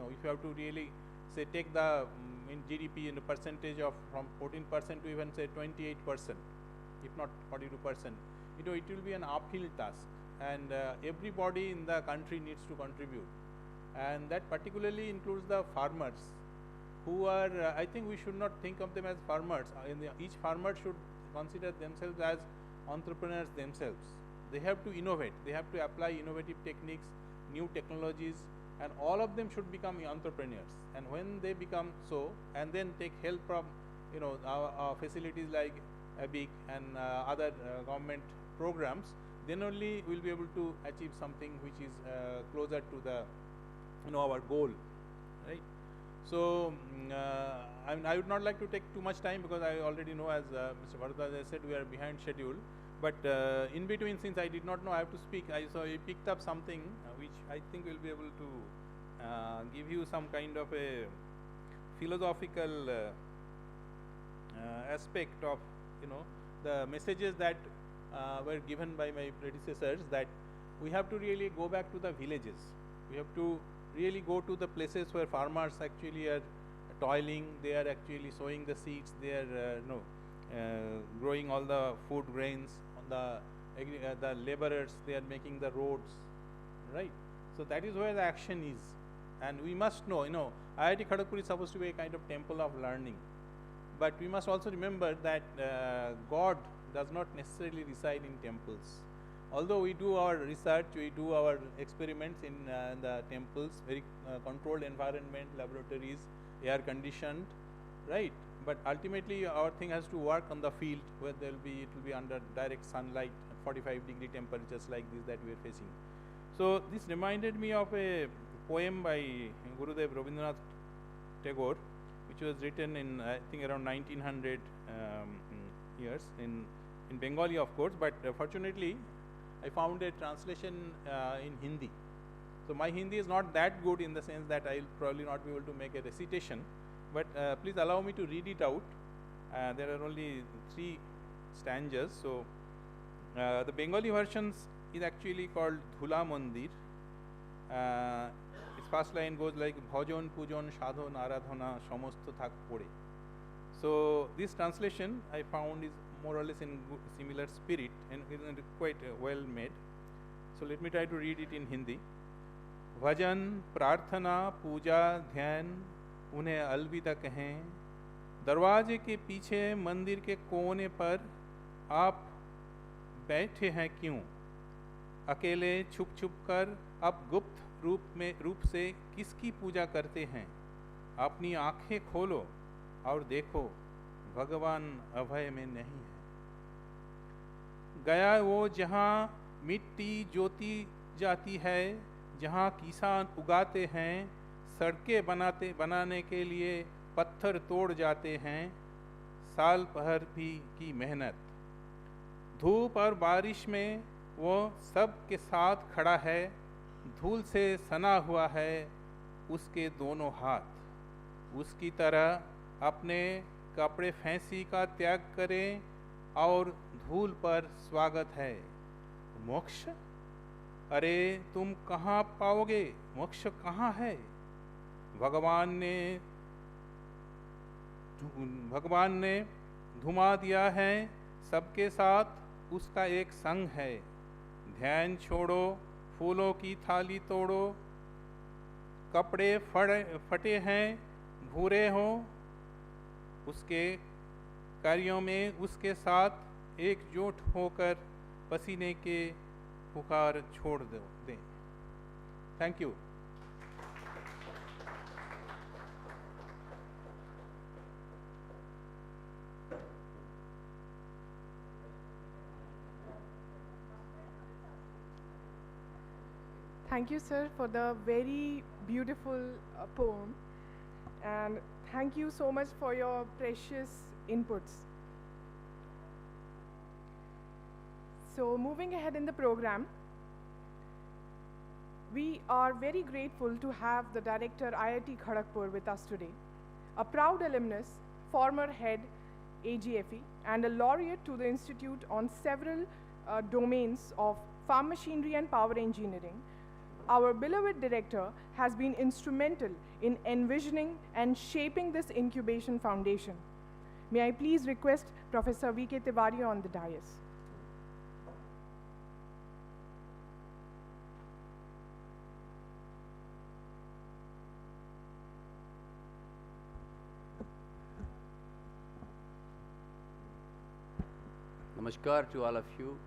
if you have to really say take the in GDP in the percentage of from 14% to even say 28%, if not 42%, it will be an uphill task, and everybody in the country needs to contribute, and that particularly includes the farmers, who are I think we should not think of them as farmers. Each farmer should consider themselves as entrepreneurs themselves. They have to innovate, they have to apply innovative techniques, new technologies, and all of them should become entrepreneurs. And when they become so, and then take help from our facilities like ABIC and other government programs, then only we'll be able to achieve something which is closer to the our goal, right? So I would not like to take too much time because I already know, as Mr. Bharadwaj said, we are behind schedule. But in between, since I did not know I have to speak, I picked up something which I think will be able to give you some kind of a philosophical aspect of the messages that were given by my predecessors, that we have to really go back to the villages. We have to really go to the places where farmers actually are toiling, they are actually sowing the seeds, they are growing all the food grains, the laborers, they are making the roads, right? So that is where the action is, and we must know, IIT Kharagpur is supposed to be a kind of temple of learning, but we must also remember that God does not necessarily reside in temples. Although we do our research, we do our experiments in the temples, very controlled environment, laboratories, air conditioned, right? But ultimately our thing has to work on the field where it will be under direct sunlight at 45-degree temperatures like this that we are facing. So this reminded me of a poem by Gurudev Rabindranath Tagore, which was written in I think around 1900 years in Bengali, of course, but fortunately I found a translation in Hindi. So my Hindi is not that good in the sense that I will probably not be able to make a recitation, but please allow me to read it out. There are only 3 stanzas. So the Bengali versions is actually called Dhula Mandir. Its first line goes like Bhajan, Pujan, Sadhan, Aradhana, Samastha Thak Pore. So this translation I found is more or less in similar spirit and quite well made. So so let me try to read it in Hindi. भजन, प्रार्थना, पूजा, ध्यान उन्हें अलविदा कहें। दरवाजे के पीछे मंदिर के कोने पर आप बैठे हैं क्यों? अकेले छुप छुप कर अब गुप्त रूप से किसकी पूजा करते हैं? अपनी आंखें खोलो और देखो, भगवान अभय में नहीं है। गया वो जहाँ मिट्टी जोती जाती है, जहाँ किसान उगाते हैं, सड़कें बनाने के लिए पत्थर तोड़ जाते हैं, साल भर भी की मेहनत। धूप और बारिश में वो सब के साथ खड़ा है, धूल से सना हुआ है उसके दोनों हाथ। उसकी तरह अपने कपड़े फैंसी का त्याग करें और धूल पर स्वागत है। मोक्ष? अरे तुम कहाँ पाओगे? मोक्ष कहाँ है? भगवान ने धुमा दिया है, सबके साथ उसका एक संग है। ध्यान छोड़ो, फूलों की थाली तोड़ो, कपड़े फटे हैं, भूरे हो, उसके कार्यों में उसके साथ एकजुट होकर पसीने के पुकार छोड़ दें। Thank you. Thank you, sir, for the very beautiful poem, and thank you so much for your precious inputs. So, moving ahead in the program, we are very grateful to have the director IIT Kharagpur with us today, a proud alumnus, former head AgFE, and a laureate to the institute on several domains of farm machinery and power engineering. Our beloved director has been instrumental in envisioning and shaping this incubation foundation. May I please request Professor V.K. Tiwari on the dais. Namaskar to all of you.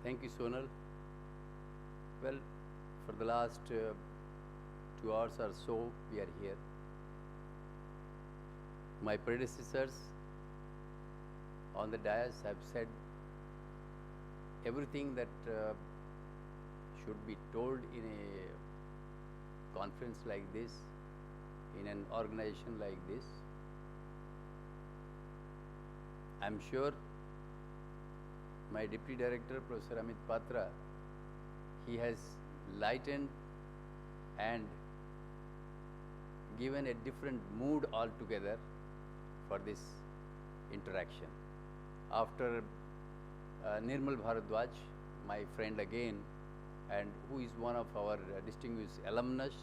Thank you, Sonal. Well, for the last 2 hours or so, we are here. My predecessors on the dais have said everything that should be told in a conference like this, in an organization like this. I'm sure my Deputy Director, Professor Amit Patra, he has lightened and given a different mood altogether for this interaction. After Nirmal Bharadwaj, my friend again, and who is one of our distinguished alumnus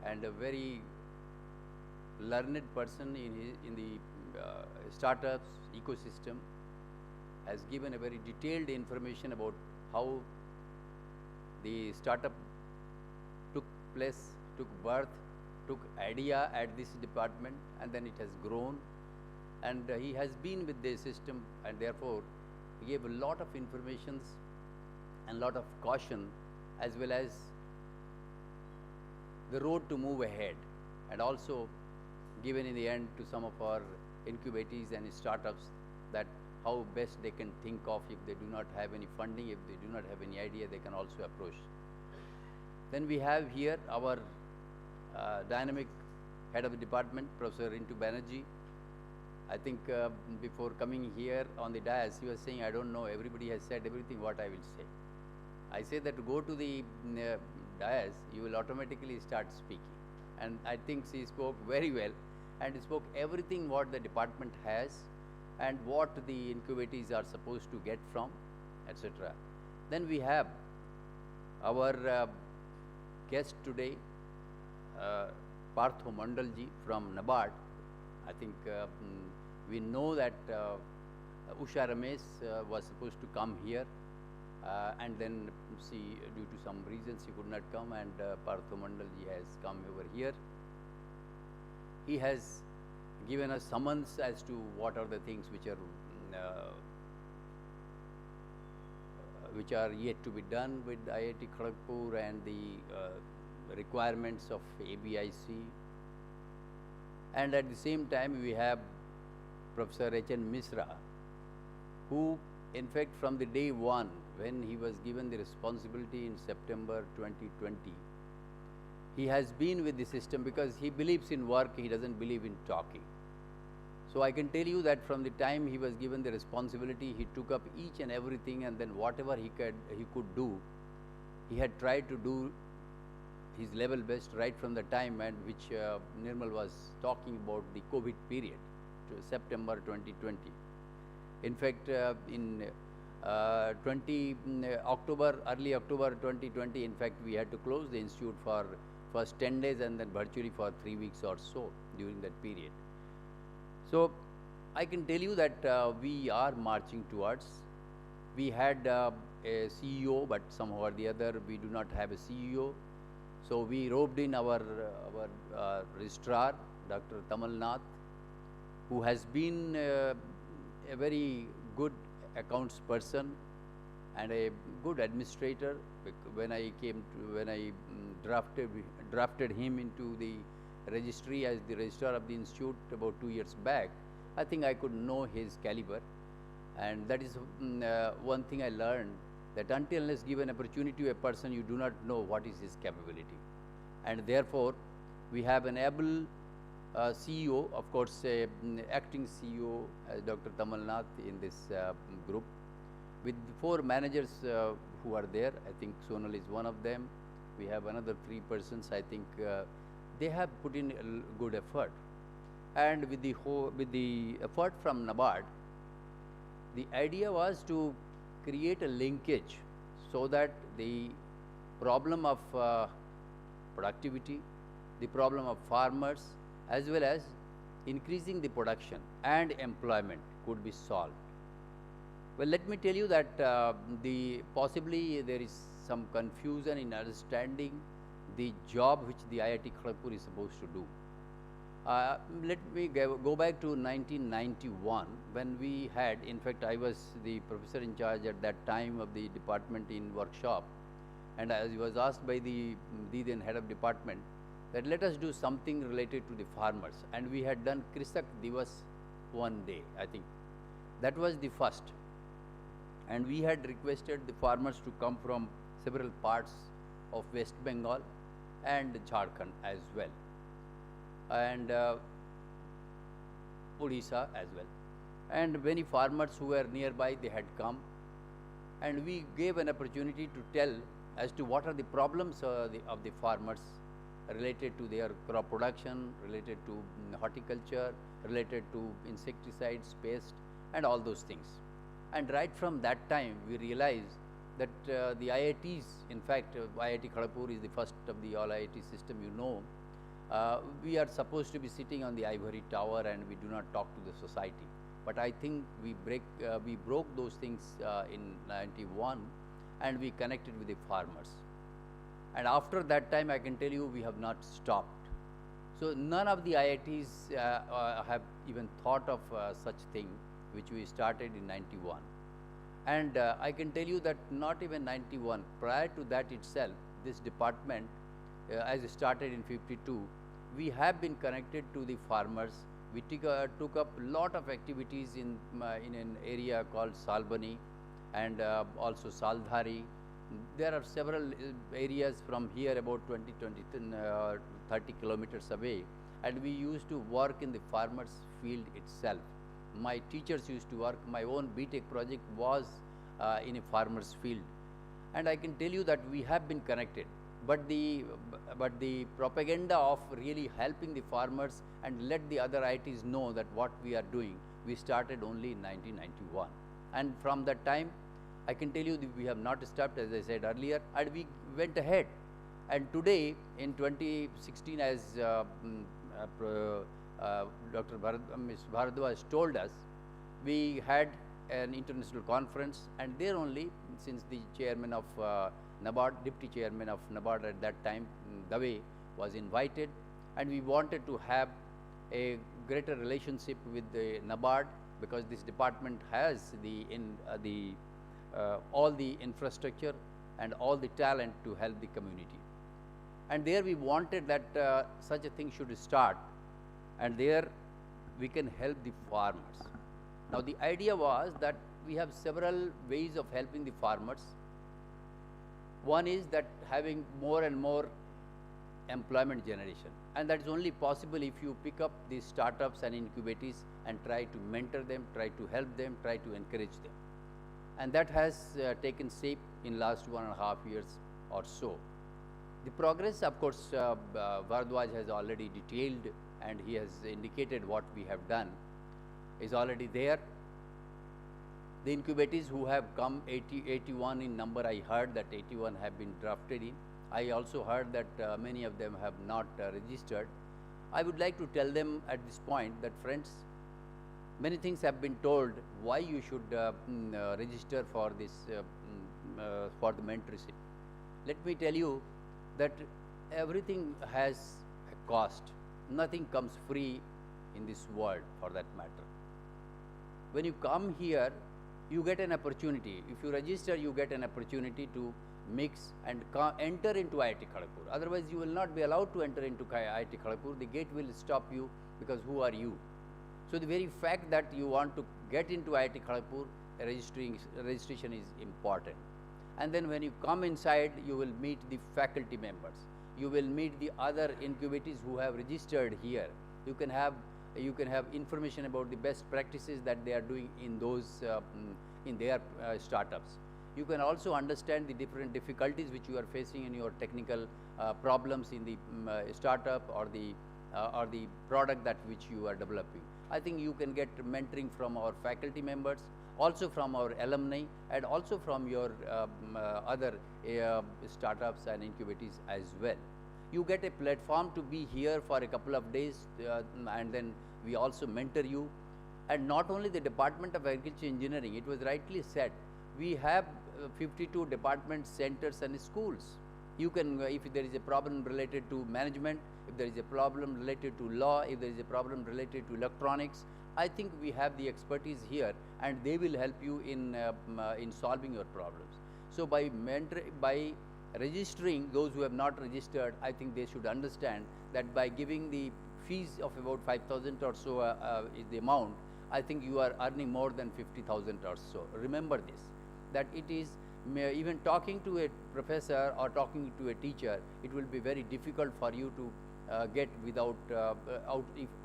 and a very learned person in the startups ecosystem, has given a very detailed information about how the startup took place, took birth, took idea at this department, and then it has grown. And he has been with the system, and therefore he gave a lot of informations and lot of caution, as well as the road to move ahead, and also given in the end to some of our incubatees and startups that how best they can think of if they do not have any funding, if they do not have any idea, they can also approach. Then we have here our dynamic head of the department, Professor Rintu Banerjee. I think before coming here on the dais, he was saying, I don't know, everybody has said everything what I will say. I say that to go to the dais, you will automatically start speaking. And I think she spoke very well and spoke everything what the department has and what the incubatees are supposed to get from, etc. Then we have our guest today, Partho Mandalji from NABARD. I think we know that Usha Ramesh was supposed to come here, and then see, due to some reasons he could not come, and Partho Mandalji has come over here. He has given us summons as to what are the things which are yet to be done with IIT Kharagpur and the requirements of ABIC. And at the same time, we have Professor H.N. Misra, who in fact from the day one, when he was given the responsibility in September 2020, he has been with the system because he believes in work, he doesn't believe in talking. So I can tell you that from the time he was given the responsibility, he took up each and everything, and then whatever he could do, he had tried to do his level best right from the time, and which Nirmal was talking about, the COVID period, to September 2020. In fact, in early October 2020, in fact, we had to close the institute for first 10 days and then virtually for 3 weeks or so during that period. So I can tell you that we are marching towards. We had a CEO, but somehow or the other we do not have a CEO. So we roped in our registrar, Dr. Tamal Nath, who has been a very good accounts person and a good administrator. When I drafted him into the registry as the registrar of the institute about 2 years back, I think I could know his caliber, and that is one thing I learned, that until unless given opportunity to a person, you do not know what is his capability. And therefore, we have an able CEO, of course, acting CEO as Dr. Tamal Nath in this group, with 4 managers who are there. I think Sonal is one of them. We have another 3 persons. I think they have put in a good effort. And with the effort from NABARD, the idea was to create a linkage so that the problem of productivity, the problem of farmers, as well as increasing the production and employment could be solved. Well, let me tell you that possibly there is some confusion in understanding the job which the IIT Kharagpur is supposed to do. Let me go back to 1991, when we had, in fact, I was the professor in charge at that time of the department in workshop, and I was asked by the then head of department that let us do something related to the farmers, and we had done Krisak Divas one day, I think. That was the first, and we had requested the farmers to come from several parts of West Bengal and Jharkhand as well, and Odisha as well. And many farmers who were nearby, they had come, and we gave an opportunity to tell as to what are the problems of the farmers related to their crop production, related to horticulture, related to insecticides, pest, and all those things. And right from that time, we realized that the IITs, in fact, IIT Kharagpur is the first of the all IIT system, you know. We are supposed to be sitting on the ivory tower and we do not talk to the society. But I think we broke those things in 91, and we connected with the farmers. And after that time, I can tell you, we have not stopped. So none of the IITs have even thought of such thing, which we started in 91. And I can tell you that not even 91, prior to that itself, this department, as it started in 52, we have been connected to the farmers. We took up a lot of activities in an area called Salbani and also Saldhari. There are several areas from here about 30 kilometers away, and we used to work in the farmers field itself. My teachers used to work, my own BTech project was in a farmer's field, and I can tell you that we have been connected, but the propaganda of really helping the farmers and let the other IITs know that what we are doing, we started only in 1991, and from that time I can tell you that we have not stopped, as I said earlier, and we went ahead. And today in 2016, as Dr. Bharadwaj told us, we had an international conference, and there only, since the chairman of NABARD, deputy chairman of NABARD at that time, Dave, was invited, and we wanted to have a greater relationship with the NABARD, because this department has all the infrastructure and all the talent to help the community. And there we wanted that such a thing should start, and there we can help the farmers. Now the idea was that we have several ways of helping the farmers. One is that having more and more employment generation, and that is only possible if you pick up these startups and incubators and try to mentor them, try to help them, try to encourage them. And that has taken shape in last 1.5 years or so. The progress, of course, Bharadwaj has already detailed, and he has indicated what we have done is already there. The incubators who have come, 81 in number, I heard that 81 have been drafted in. I also heard that many of them have not registered. I would like to tell them at this point that, friends, many things have been told why you should register for this, for the mentorship. Let me tell you that everything has a cost. Nothing comes free in this world, for that matter. When you come here, you get an opportunity. If you register, you get an opportunity to mix and enter into IIT Kharagpur. Otherwise, you will not be allowed to enter into IIT Kharagpur. The gate will stop you, because who are you? So the very fact that you want to get into IIT Kharagpur, registration is important. And then when you come inside, you will meet the faculty members. You will meet the other incubators who have registered here. You can have information about the best practices that they are doing in those in their startups. You can also understand the different difficulties which you are facing in your technical problems in the startup or the product that which you are developing. I think you can get mentoring from our faculty members, also from our alumni, and also from your other startups and incubators as well. You get a platform to be here for a couple of days, and then we also mentor you. And not only the Department of Agriculture Engineering, it was rightly said, we have 52 department centers and schools. You can, if there is a problem related to management, if there is a problem related to law, if there is a problem related to electronics, I think we have the expertise here, and they will help you in solving your problems. So by registering those who have not registered, I think they should understand that by giving the fees of about 5,000 or so is the amount, I think you are earning more than 50,000 or so. Remember this, that it is, even talking to a professor or talking to a teacher, it will be very difficult for you to get without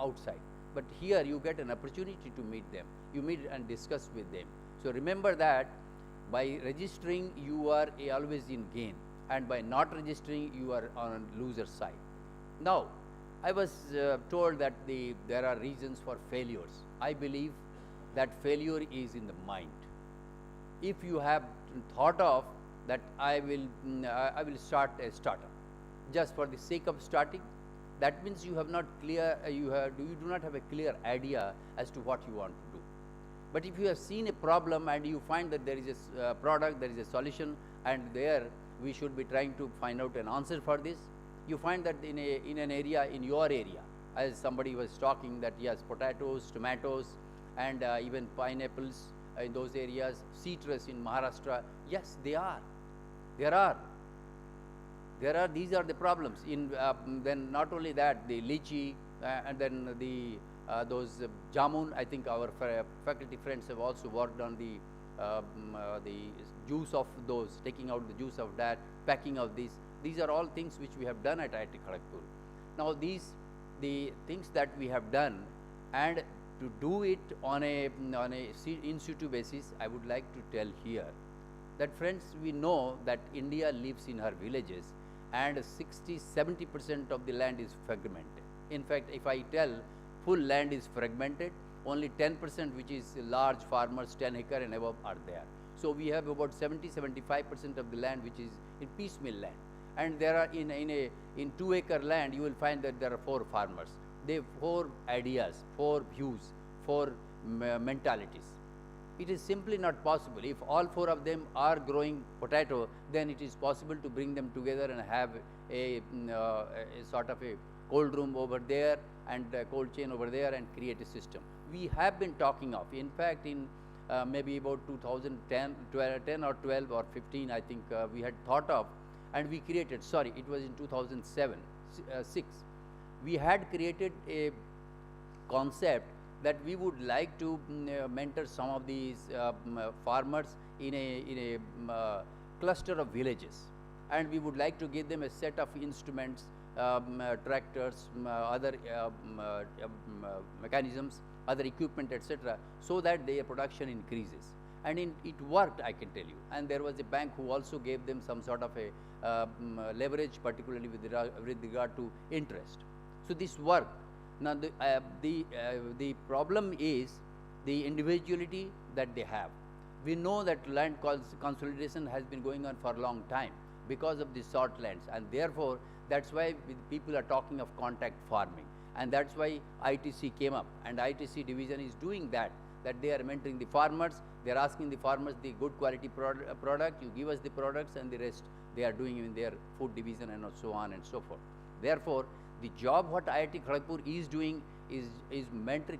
outside. But here you get an opportunity to meet them. You meet and discuss with them. So remember that by registering, you are always in gain, and by not registering, you are on a loser side. Now, I was told that there are reasons for failures. I believe that failure is in the mind. If you have thought of that I will start a startup just for the sake of starting, that means you have not clear, you do not have a clear idea as to what you want to do. But if you have seen a problem and you find that there is a product, there is a solution, and there we should be trying to find out an answer for this, you find that in an area, in your area, as somebody was talking, that yes, potatoes, tomatoes, and even pineapples in those areas, citrus in Maharashtra, yes, they are. There are. These are the problems. Then not only that, the lychee, and then those jamun. I think our faculty friends have also worked on the juice of those, taking out the juice of that, packing of these. These are all things which we have done at IIT Kharagpur. Now the things that we have done, and to do it on a in situ basis, I would like to tell here that, friends, we know that India lives in her villages, and 60–70% of the land is fragmented. In fact, if I tell full land is fragmented, only 10%, which is large farmers, 10 acre and above, are there. So we have about 70–75% of the land which is in piecemeal land. And there are in 2 acre land, you will find that there are 4 farmers. They have 4 ideas, 4 views, 4 mentalities. It is simply not possible. If all 4 of them are growing potato, then it is possible to bring them together and have a sort of a cold room over there and a cold chain over there and create a system. We have been talking of, in fact, in maybe about 2010 or 12 or 15, I think we had thought of, and we created, sorry, it was in 2007, 6. We had created a concept that we would like to mentor some of these farmers in a cluster of villages, and we would like to give them a set of instruments, tractors, other mechanisms, other equipment, etc., so that their production increases. And it worked, I can tell you. And there was a bank who also gave them some sort of a leverage, particularly with regard to interest. So this worked. Now the problem is the individuality that they have. We know that land consolidation has been going on for a long time because of the short lands, and therefore that's why people are talking of contact farming, and that's why ITC came up, and ITC division is doing that they are mentoring the farmers. They are asking the farmers the good quality product, you give us the products, and the rest they are doing in their food division and so on and so forth. Therefore, the job what IIT Kharagpur is doing is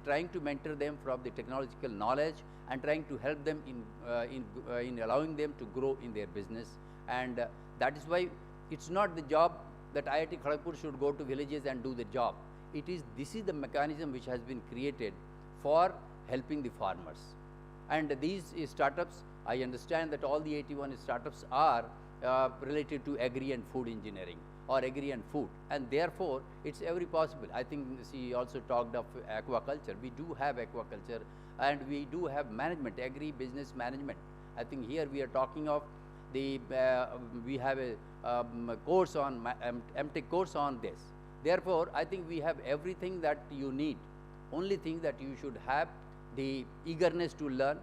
trying to mentor them from the technological knowledge and trying to help them in allowing them to grow in their business. And that is why it's not the job that IIT Kharagpur should go to villages and do the job. This is the mechanism which has been created for helping the farmers. And these startups, I understand that all the 81 startups are related to agri and food engineering, or agri and food, and therefore it's every possible. I think she also talked of aquaculture. We do have aquaculture, and we do have management, agri business management. I think here we are talking of the we have a course on MTech course on this. Therefore, I think we have everything that you need. Only thing that you should have the eagerness to learn.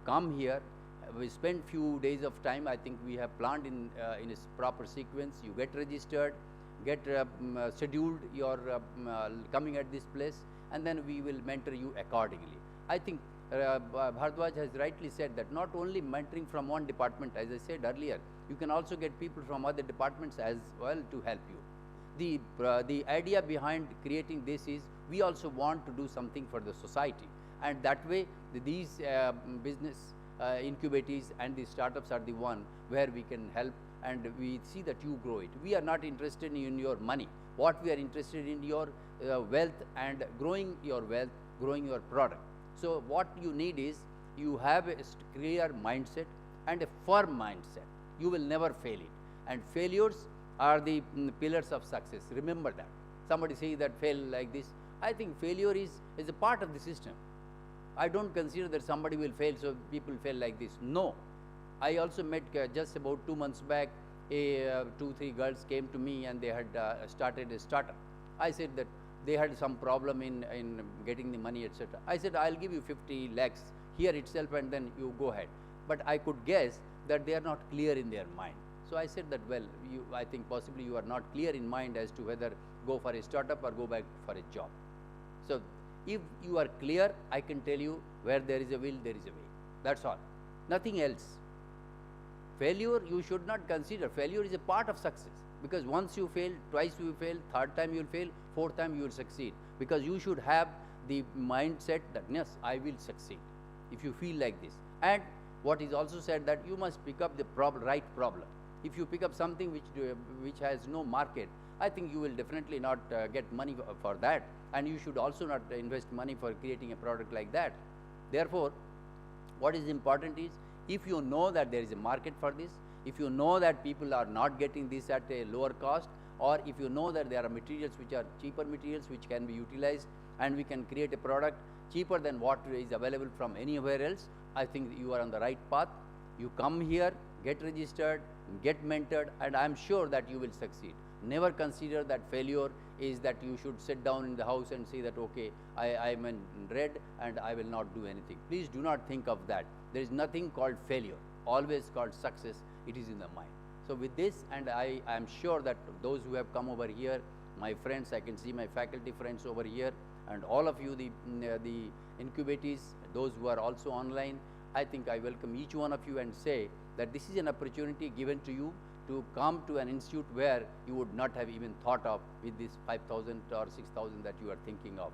Come here. We spend few days of time. I think we have planned in a proper sequence. You get registered, get scheduled your coming at this place, and then we will mentor you accordingly. I think Bharadwaj has rightly said that not only mentoring from one department, as I said earlier, you can also get people from other departments as well to help you. The idea behind creating this is we also want to do something for the society, and that way these business incubatees and the startups are the one where we can help, and we see that you grow it. We are not interested in your money. What we are interested in your wealth, and growing your wealth, growing your product. So what you need is you have a clear mindset and a firm mindset. You will never fail it, and failures are the pillars of success. Remember that. Somebody say that fail like this. I think failure is a part of the system. I don't consider that somebody will fail, so people fail like this. No. I also met just about 2 months back, 2-3 girls came to me and they had started a startup. I said that they had some problem in getting the money, etc. I said, I'll give you 50 lakhs here itself and then you go ahead. But I could guess that they are not clear in their mind. So I said that, well, I think possibly you are not clear in mind as to whether go for a startup or go back for a job. So if you are clear, I can tell you where there is a will, there is a way. That's all. Nothing else. Failure you should not consider. Failure is a part of success, because once you fail, twice you fail, third time you will fail, fourth time you will succeed, because you should have the mindset that yes, I will succeed if you feel like this. And what is also said that you must pick up the right problem. If you pick up something which has no market, I think you will definitely not get money for that, and you should also not invest money for creating a product like that. Therefore, what is important is, if you know that there is a market for this, if you know that people are not getting this at a lower cost, or if you know that there are materials which are cheaper materials which can be utilized and we can create a product cheaper than what is available from anywhere else, I think you are on the right path. You come here, get registered, get mentored, and I am sure that you will succeed. Never consider that failure is that you should sit down in the house and say that, okay, I am in red and I will not do anything. Please do not think of that. There is nothing called failure, always called success. It is in the mind. So with this, and I am sure that those who have come over here, my friends, I can see my faculty friends over here, and all of you, the incubatees, those who are also online, I think I welcome each one of you and say that this is an opportunity given to you to come to an institute where you would not have even thought of with this 5,000 or 6,000 that you are thinking of.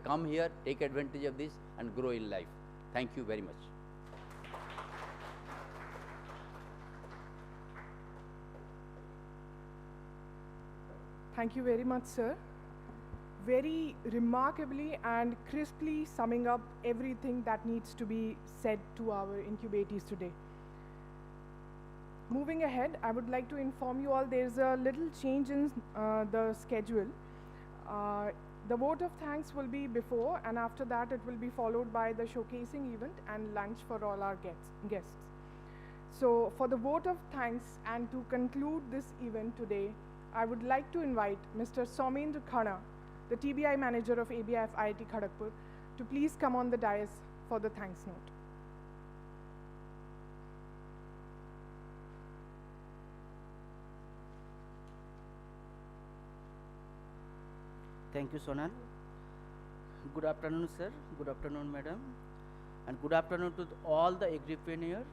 Come here, take advantage of this and grow in life. Thank you very much. Thank you very much, sir. Very remarkably and crisply summing up everything that needs to be said to our incubatees today. Moving ahead, I would like to inform you all there's a little change in the schedule. The vote of thanks will be before, and after that it will be followed by the showcasing event and lunch for all our guests. So for the vote of thanks and to conclude this event today, I would like to invite Mr. Soumendra Khana, the TBI manager of ABIF IIT Kharagpur, to please come on the dais for the thanks note. Thank you, Sonal. Good afternoon, sir. Good afternoon, madam. And good afternoon to all the agripreneurs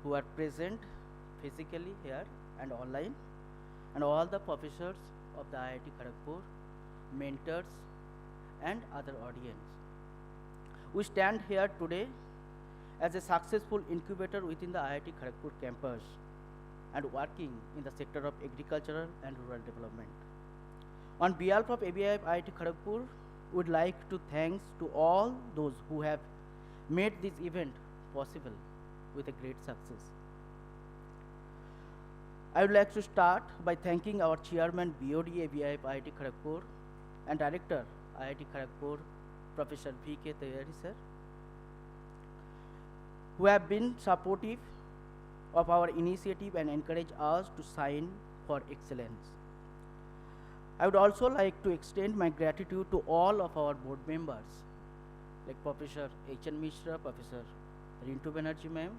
who are present physically here and online, and all the professors of the IIT Kharagpur, mentors, and other audience. We stand here today as a successful incubator within the IIT Kharagpur campus and working in the sector of agricultural and rural development. On behalf of ABIF IIT Kharagpur, we would like to thanks to all those who have made this event possible with a great success. I would like to start by thanking our chairman BOD ABIF IIT Kharagpur and director IIT Kharagpur, Professor V.K. Tayari sir, who have been supportive of our initiative and encourage us to sign for excellence. I would also like to extend my gratitude to all of our board members, like Professor H.N. Mishra, Professor Rintu Banerjee ma'am,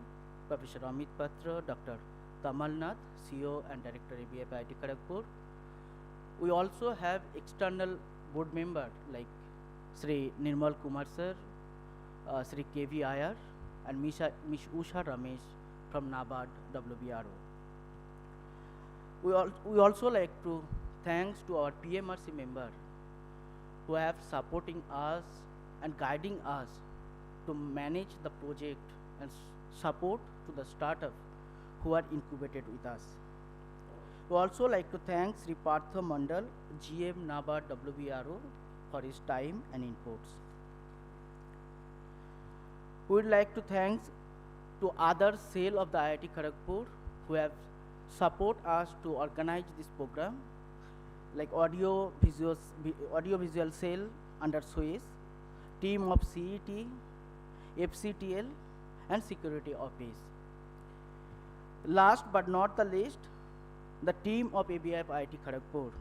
Professor Amit Patra, Dr. Tamal Nath, CEO and Director ABIF IIT Kharagpur. We also have external board members like Sri Nirmal Kumar sir, Sri K.V. Iyer, and Miss Usha Ramesh from NABARD WBRO. We also like to thanks to our PMRC member who have supporting us and guiding us to manage the project and support to the startup who are incubated with us. We also like to thank Sri Partha Mandal, GM NABARD WBRO, for his time and inputs. We would like to thank to other cell of the IIT Kharagpur who have support us to organize this program, like audio visual cell under SUEZ, team of CET, FCTL, and security office. Last but not the least, the team of ABIF IIT Kharagpur,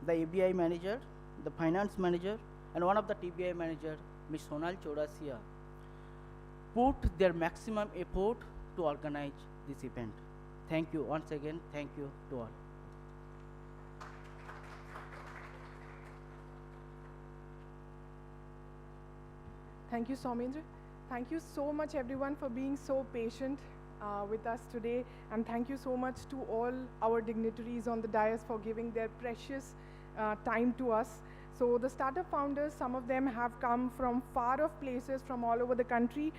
the ABI manager, the finance manager, and one of the TBI manager, Ms. Sonal Chaurasia, put their maximum effort to organize this event. Thank you once again. Thank you to all. Thank you, Soumendra. Thank you so much, everyone, for being so patient with us today. And thank you so much to all our dignitaries on the dais for giving their precious time to us. So the startup founders, some of them have come from far-off places from all over the country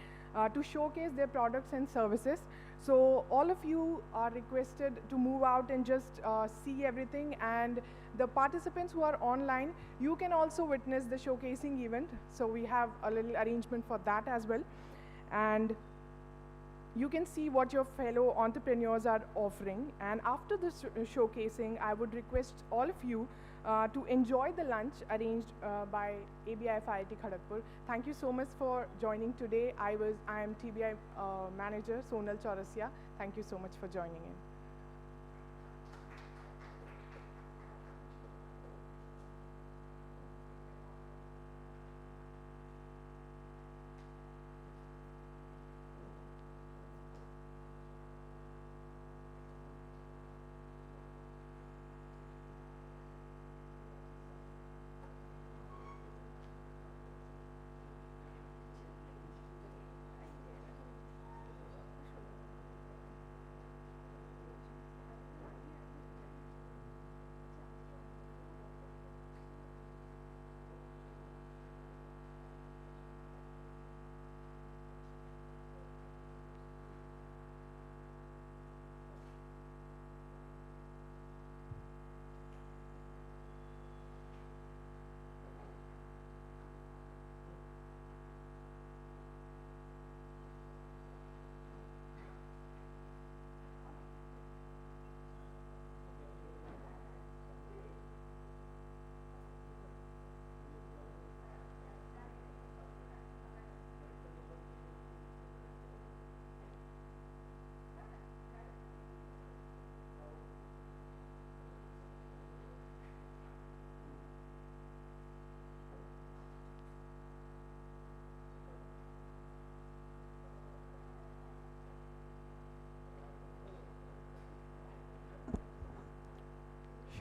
to showcase their products and services. So all of you are requested to move out and just see everything, and the participants who are online, you can also witness the showcasing event. So we have a little arrangement for that as well. And you can see what your fellow entrepreneurs are offering. And after this showcasing, I would request all of you to enjoy the lunch arranged by ABIF IIT Kharagpur. Thank you so much for joining today. I am TBI manager Sonal Chaurasia. Thank you so much for joining in.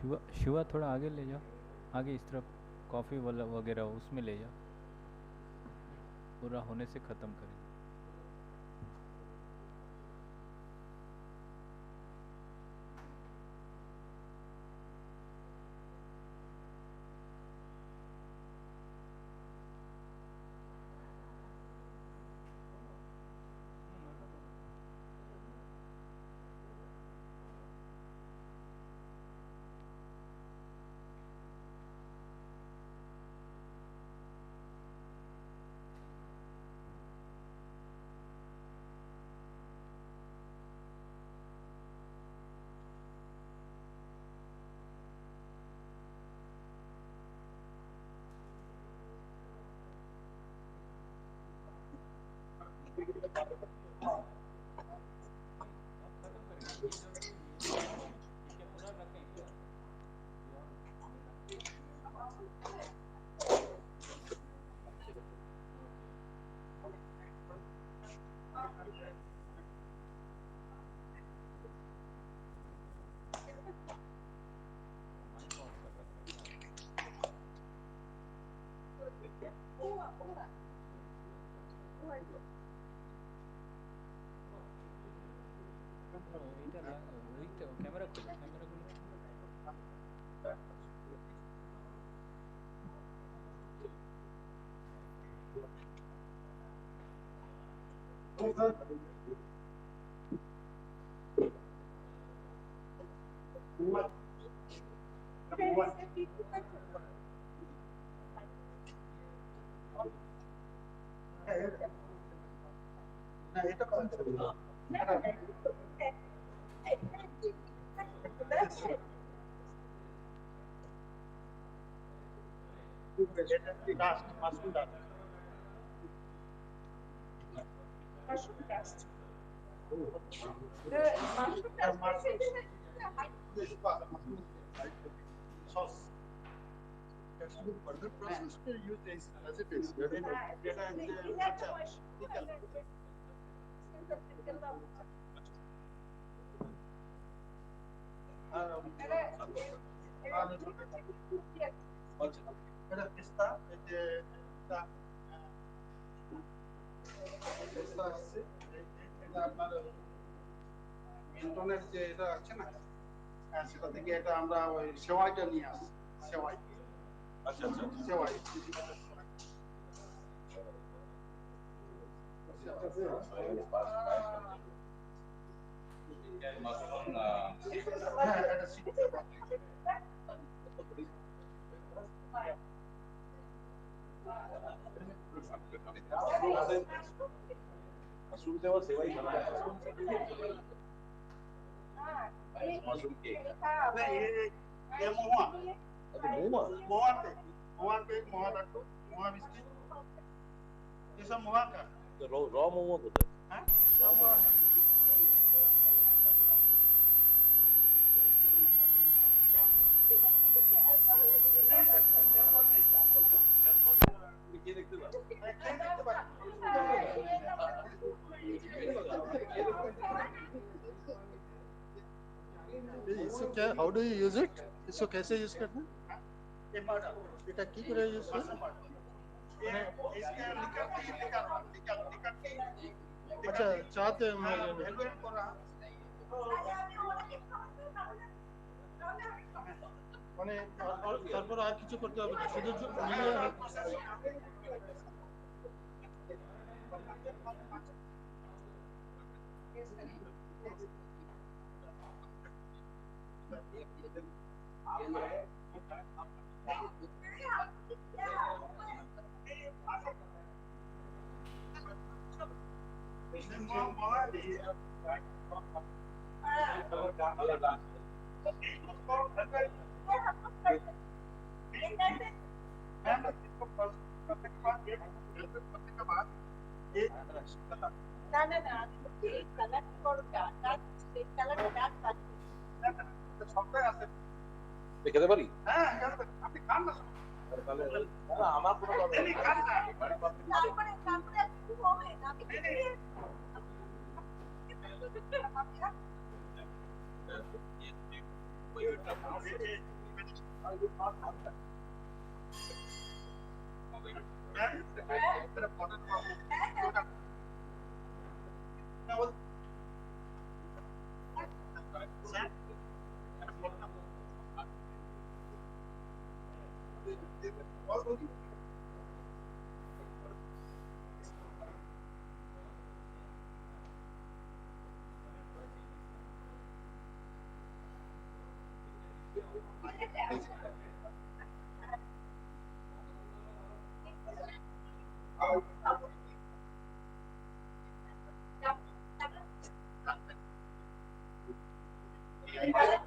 Shiva थोड़ा आगे ले जाओ, आगे इस तरफ coffee वाला वगैरह उसमें ले जाओ, पूरा होने से ख़त्म करें। कैमरा खोलो, कैमरा खोलो। Further process to use this as it is. মিল্টনের যে এটা আছে না সেটা থেকে এটা আমরা ওই সেওয়াইটা নিয়ে আসি সেওয়াই আচ্ছা আচ্ছা সেওয়াই मशरूम से और सेवई बनाया मशरूम केक ये मोहा अच्छा मोमा मोहा केक मोहा लड्डू मोहा बिस्किट ये सब मोहा का तो रॉ मोमो होता है रॉ मोहा ये देखते ना इसको क्या how do you use it इसको कैसे यूज करना এটা কি করে ইউজ করবে আচ্ছা চাতে মানে তারপর আর কিছু করতে হবে না শুধু মিলিয়ে খেতে পারি হ্যাঁ আপনি খান না তাহলে আমার কোনো প্রবলেম নেই খান না Wait. Thank you.